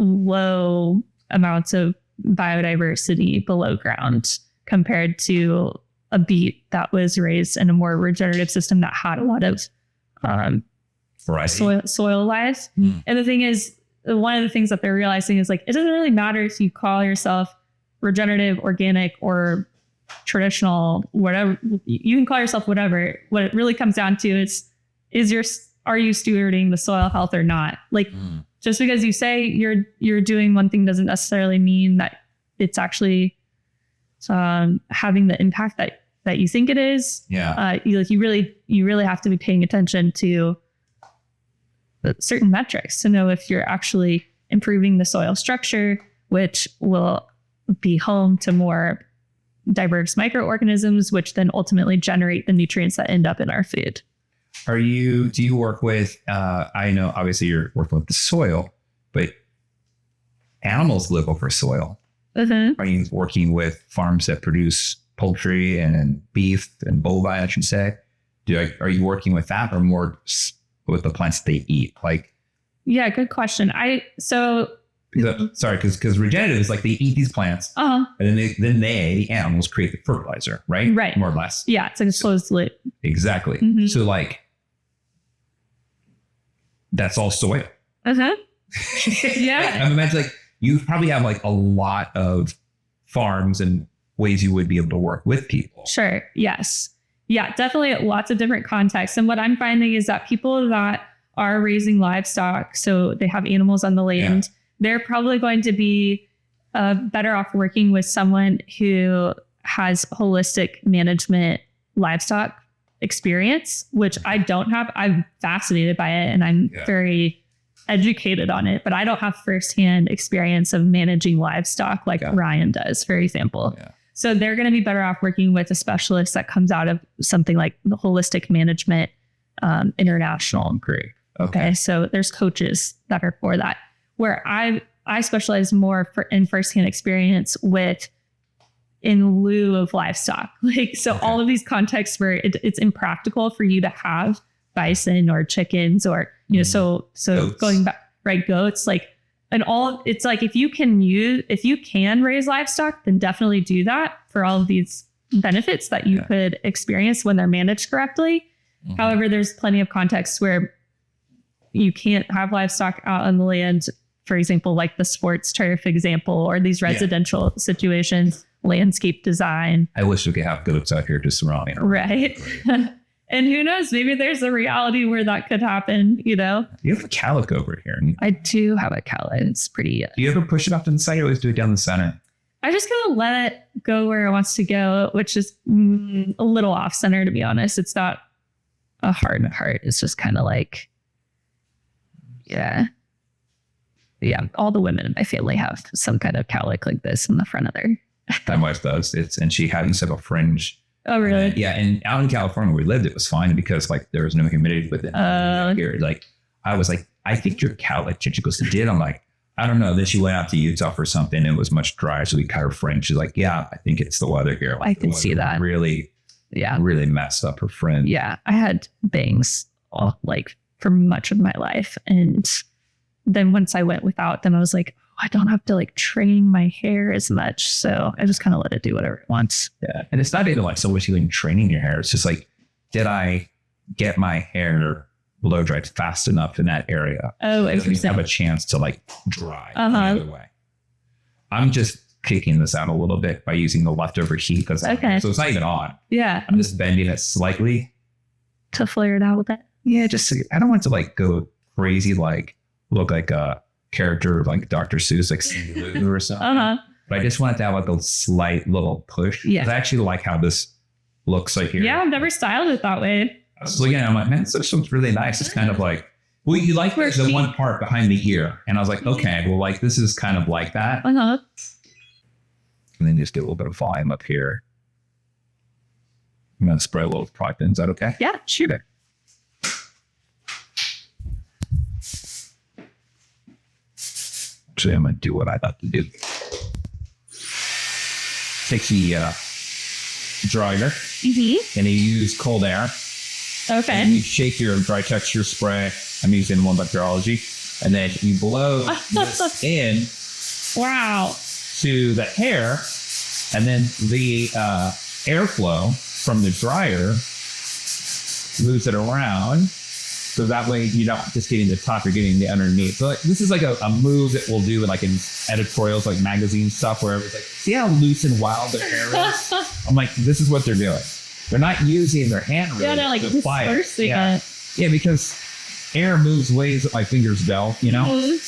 Speaker 1: low amounts of biodiversity below ground compared to a beet that was raised in a more regenerative system that had a lot of soil life. And the thing is, one of the things that they're realizing is like, it doesn't really matter if you call yourself regenerative, organic, or traditional, whatever. You can call yourself whatever. What it really comes down to is are you stewarding the soil health or not? Like just because you say you're doing one thing doesn't necessarily mean that it's actually having the impact that you think it is. You really have to be paying attention to certain metrics to know if you're actually improving the soil structure, which will be home to more diverse microorganisms, which then ultimately generate the nutrients that end up in our food.
Speaker 2: Do you work with, I know obviously you're working with the soil, but animals live over soil. Are you working with farms that produce poultry and beef and bovine, I should say? Are you working with that or more with the plants they eat? Like,
Speaker 1: yeah, good question.
Speaker 2: Because regenerative is like they eat these plants, and then the animals create the fertilizer, right?
Speaker 1: Right,
Speaker 2: more or less.
Speaker 1: Yeah, it's like a closed loop.
Speaker 2: Exactly. So like, that's all soil.
Speaker 1: Yeah.
Speaker 2: I imagine like you probably have like a lot of farms and ways you would be able to work with people.
Speaker 1: Sure. Yes. Yeah, definitely lots of different contexts. And what I'm finding is that people that are raising livestock, so they have animals on the land, they're probably going to be better off working with someone who has holistic management livestock experience, which I don't have. I'm fascinated by it and I'm very educated on it, but I don't have firsthand experience of managing livestock like Ryan does, for example. So they're going to be better off working with a specialist that comes out of something like the Holistic Management International.
Speaker 2: Great.
Speaker 1: Okay. So there's coaches that are for that, where I specialize more in firsthand experience with in lieu of livestock. Like, so all of these contexts where it's impractical for you to have bison or chickens or, you know, so goats. Going back, right. Goats, like, and all, it's like, if you can raise livestock, then definitely do that for all of these benefits that you could experience when they're managed correctly. However, there's plenty of contexts where you can't have livestock out on the land, for example, like the sports turf example, or these residential situations, landscape design.
Speaker 2: I wish we could have goats out here just surrounding.
Speaker 1: Right. And who knows, maybe there's a reality where that could happen, you know?
Speaker 2: You have a calic over here.
Speaker 1: I do have a calic. It's pretty...
Speaker 2: Do you ever push it off to the side or always do it down the center?
Speaker 1: I just kind of let it go where it wants to go, which is a little off center, to be honest. It's not a hard heart. It's just kind of like, yeah. All the women in my family have some kind of cowlick like this in the front of their...
Speaker 2: My wife does. And she had instead of a fringe.
Speaker 1: Oh, really?
Speaker 2: And out in California where we lived, it was fine because like there was no humidity with it. Here, like I was like, I think your cowlick. She goes, it did. I'm like, I don't know. Then she went out to Utah for something and it was much drier, so we cut her fringe. She's like, yeah, I think it's the weather here. Like,
Speaker 1: I can see that.
Speaker 2: Really messed up her fringe.
Speaker 1: Yeah, I had bangs like for much of my life, and then once I went without them, I was like, I don't have to like train my hair as much. So I just kind of let it do whatever it wants.
Speaker 2: Yeah. And it's not even like so much even training your hair. It's just like, did I get my hair blow dried fast enough in that area?
Speaker 1: Oh,
Speaker 2: I didn't have a chance to like dry the other way. I'm just kicking this out a little bit by using the leftover heat. So it's not even on.
Speaker 1: Yeah.
Speaker 2: I'm just bending it slightly.
Speaker 1: To flare it out with it.
Speaker 2: Yeah. Just, I don't want to like go crazy, like look like a character like Dr. Seuss, like or something. But I just wanted to have like a slight little push. Yeah. I actually like how this looks like here.
Speaker 1: Yeah, I've never styled it that way.
Speaker 2: I was looking at it, I'm like, man, this looks really nice. It's kind of like, well, you like the one part behind the ear. And I was like, okay, well, like this is kind of like that. And then just get a little bit of volume up here. I'm going to spray a little product in. Is that okay?
Speaker 1: Yeah, shoot it.
Speaker 2: Actually, I'm going to do what I thought to do. Take the dryer and you use cold air.
Speaker 1: Okay.
Speaker 2: And you shake your dry texture spray. I'm using one bacteriology. And then you blow this in to the hair. And then the airflow from the dryer moves it around. So that way you're not just getting the top, you're getting the underneath. So like, this is like a move that we'll do like in editorials, like magazine stuff, where it's like, see how loose and wild their hair is? I'm like, this is what they're doing. They're not using their hand really
Speaker 1: they're like
Speaker 2: to apply it.
Speaker 1: Yeah,
Speaker 2: because air moves ways that my fingers don't, you know?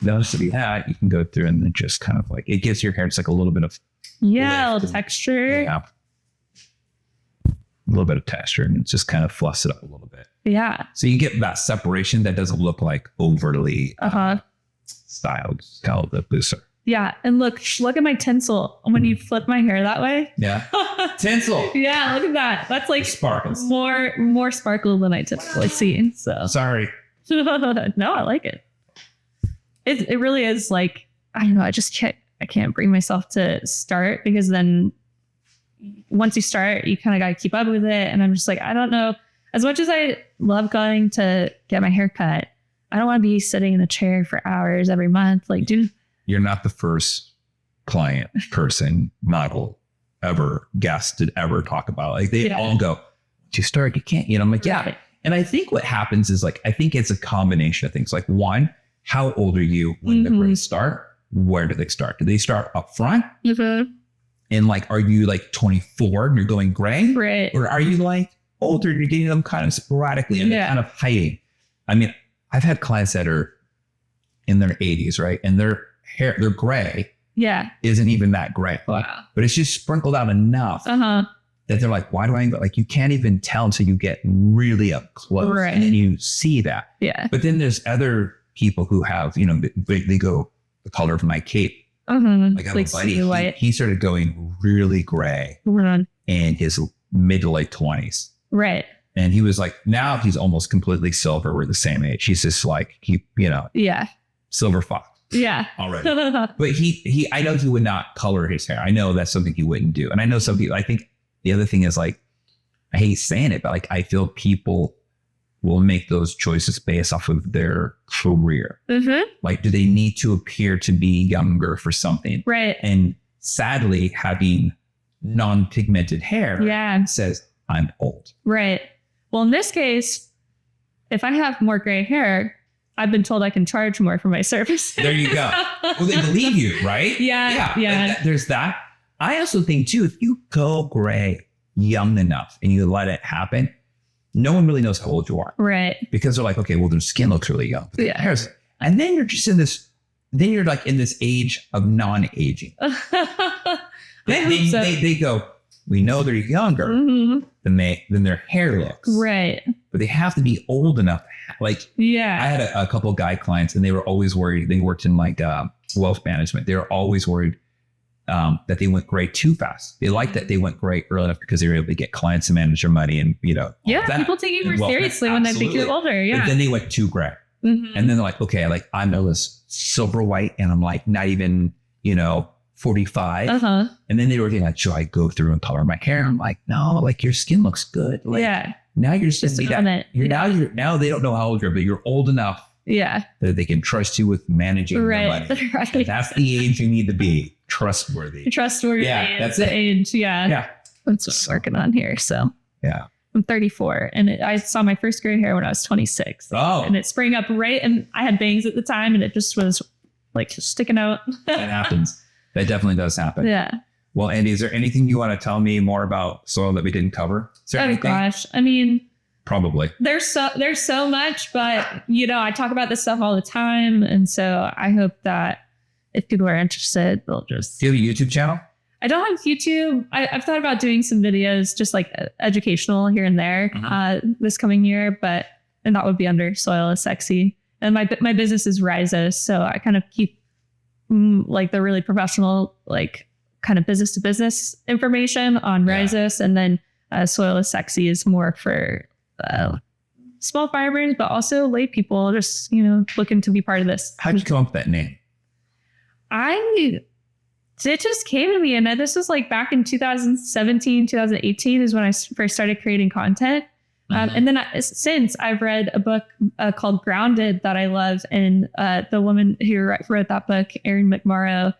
Speaker 2: Notice that you can go through and then just kind of like, it gives your hair just like a little bit of
Speaker 1: texture.
Speaker 2: Yeah. A little bit of texture, and it just kind of fluffs it up a little bit.
Speaker 1: Yeah.
Speaker 2: So you get that separation that doesn't look like overly styled. It's kind of the booster.
Speaker 1: Yeah. And look at my tinsel when you flip my hair that way.
Speaker 2: Yeah. Tinsel.
Speaker 1: Yeah. Look at that. That's like
Speaker 2: sparkles.
Speaker 1: More sparkle than I typically see. So
Speaker 2: sorry.
Speaker 1: No, I like it. It really is like, I don't know. I can't bring myself to start, because then once you start, you kind of got to keep up with it. And I'm just like, I don't know. As much as I love going to get my hair cut, I don't want to be sitting in a chair for hours every month. Like, dude.
Speaker 2: You're not the first client, person, model, ever guest to ever talk about. Like they all go, to start, you can't, I'm like, yeah. And I think what happens is like, I think it's a combination of things. Like one, how old are you when they're ready to start? Where do they start? Do they start up front? And like, are you like 24 and you're going gray?
Speaker 1: Right.
Speaker 2: Or are you like older, you're getting them kind of sporadically and they're kind of hiding? I mean, I've had clients that are in their 80s, right? And their hair, their gray isn't even that gray.
Speaker 1: Wow.
Speaker 2: But it's just sprinkled out enough that they're like, why do I, like, you can't even tell until you get really up close and then you see that. Yeah. But then there's other people who have, you know, they go the color of my cape. Like I have a buddy, he started going really gray in his mid to late 20s. Right. And he was like, now he's almost completely silver. We're the same age. He's just like, silver fox. Yeah. Already. But I know he would not color his hair. I know that's something he wouldn't do. And I know some people, I think the other thing is like, I hate saying it, but like, I feel people will make those choices based off of their career. Like, do they need to appear to be younger for something? Right. And sadly, having non-pigmented hair says I'm old. Right. Well, in this case, if I have more gray hair, I've been told I can charge more for my service. There you go. Well, they believe you, right? Yeah. There's that. I also think too, if you go gray young enough and you let it happen, no one really knows how old you are. Right. Because they're like, okay, well, their skin looks really young. And then you're just in this, then you're like in this age of non-aging. They go, we know they're younger than their hair looks. Right. But they have to be old enough. Like, I had a couple of guy clients and they were always worried. They worked in like wealth management. They were always worried that they went gray too fast. They liked that they went gray early enough because they were able to get clients to manage their money and, you know. Yeah, people take you more seriously when they think you're older. Yeah. But then they went too gray. And then they're like, okay, like I'm this silver white and I'm like not even, you know, 45. And then they were like, should I go through and color my hair? I'm like, no, like your skin looks good. Like, now you're just now they don't know how old you're, but you're old enough. Yeah. That they can trust you with managing your money. Right. That's the age you need to be trustworthy. Trustworthy. Yeah. That's the age. Yeah. Yeah. That's what I'm working on here. So yeah. I'm 34 and I saw my first gray hair when I was 26. Oh. And it sprang up right. And I had bangs at the time and it just was like sticking out. That happens. That definitely does happen. Yeah. Well, Andie, is there anything you want to tell me more about soil that we didn't cover? Is there anything? Gosh. I mean, probably. There's so much, but you know, I talk about this stuff all the time. And so I hope that if people are interested, they'll just... Do you have a YouTube channel? I don't have YouTube. I've thought about doing some videos, just like educational here and there this coming year, and that would be under Soil is Sexy. And my business is Rhizos. So I kind of keep like the really professional, like kind of business to business information on Rhizos. And then Soil is Sexy is more for small farmers, but also lay people just, you know, looking to be part of this. How'd you come up with that name? It just came to me. And this was like back in 2017, 2018 is when I first started creating content. And then since I've read a book called Grounded that I love. And the woman who wrote that book, Erin McMorrow,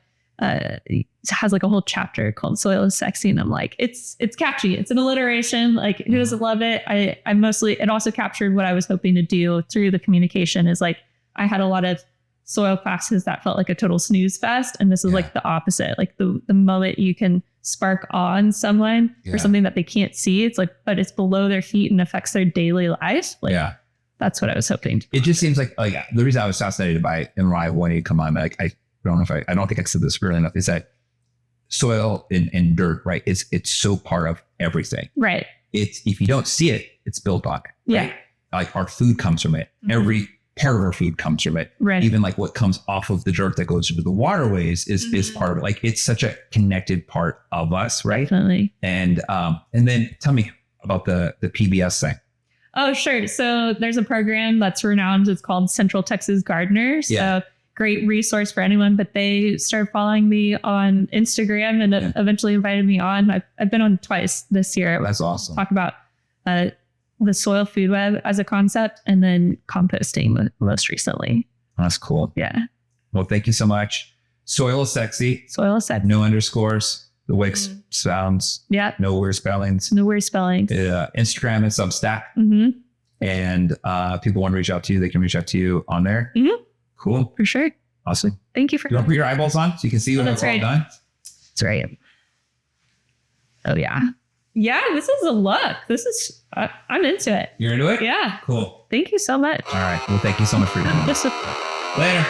Speaker 2: has like a whole chapter called Soil is Sexy. And I'm like, it's catchy. It's an alliteration. Like who doesn't love it? I mostly, it also captured what I was hoping to do through the communication is like, I had a lot of soil classes that felt like a total snooze fest. And this is like the opposite. Like the moment you can spark on someone for something that they can't see, it's like, but it's below their feet and affects their daily life. Like, that's what I was hoping to. It just seems like the reason I was fascinated by it and why I wanted to come on, like, I don't know if I don't think I said this really enough, is that soil and dirt, right? It's so part of everything. Right. It's, if you don't see it, it's built on it. Right? Yeah. Like our food comes from it. Every part of our food comes from it. Right. Even like what comes off of the dirt that goes into the waterways is part of it. Like it's such a connected part of us, right? Definitely. And then tell me about the PBS thing. Oh, sure. So there's a program that's renowned. It's called Central Texas Gardeners. So great resource for anyone, but they started following me on Instagram and eventually invited me on. I've been on twice this year. That's awesome. Talk about the soil food web as a concept and then composting most recently. That's cool. Yeah. Well, thank you so much. Soil is Sexy. Soil is Sexy. No underscores. The Wix sounds. Yeah. No weird spellings. No weird spellings. Instagram and Substack. And people want to reach out to you, they can reach out to you on there. Cool. For sure. Awesome. Thank you for. You want to put your eyeballs on so you can see when it's all done? That's right.
Speaker 1: Oh, yeah. Yeah, this is a look. This is, I'm into it.
Speaker 2: You're into it?
Speaker 1: Yeah.
Speaker 2: Cool.
Speaker 1: Thank you so much.
Speaker 2: All right. Well, thank you so much for your time.
Speaker 1: Just
Speaker 2: Later.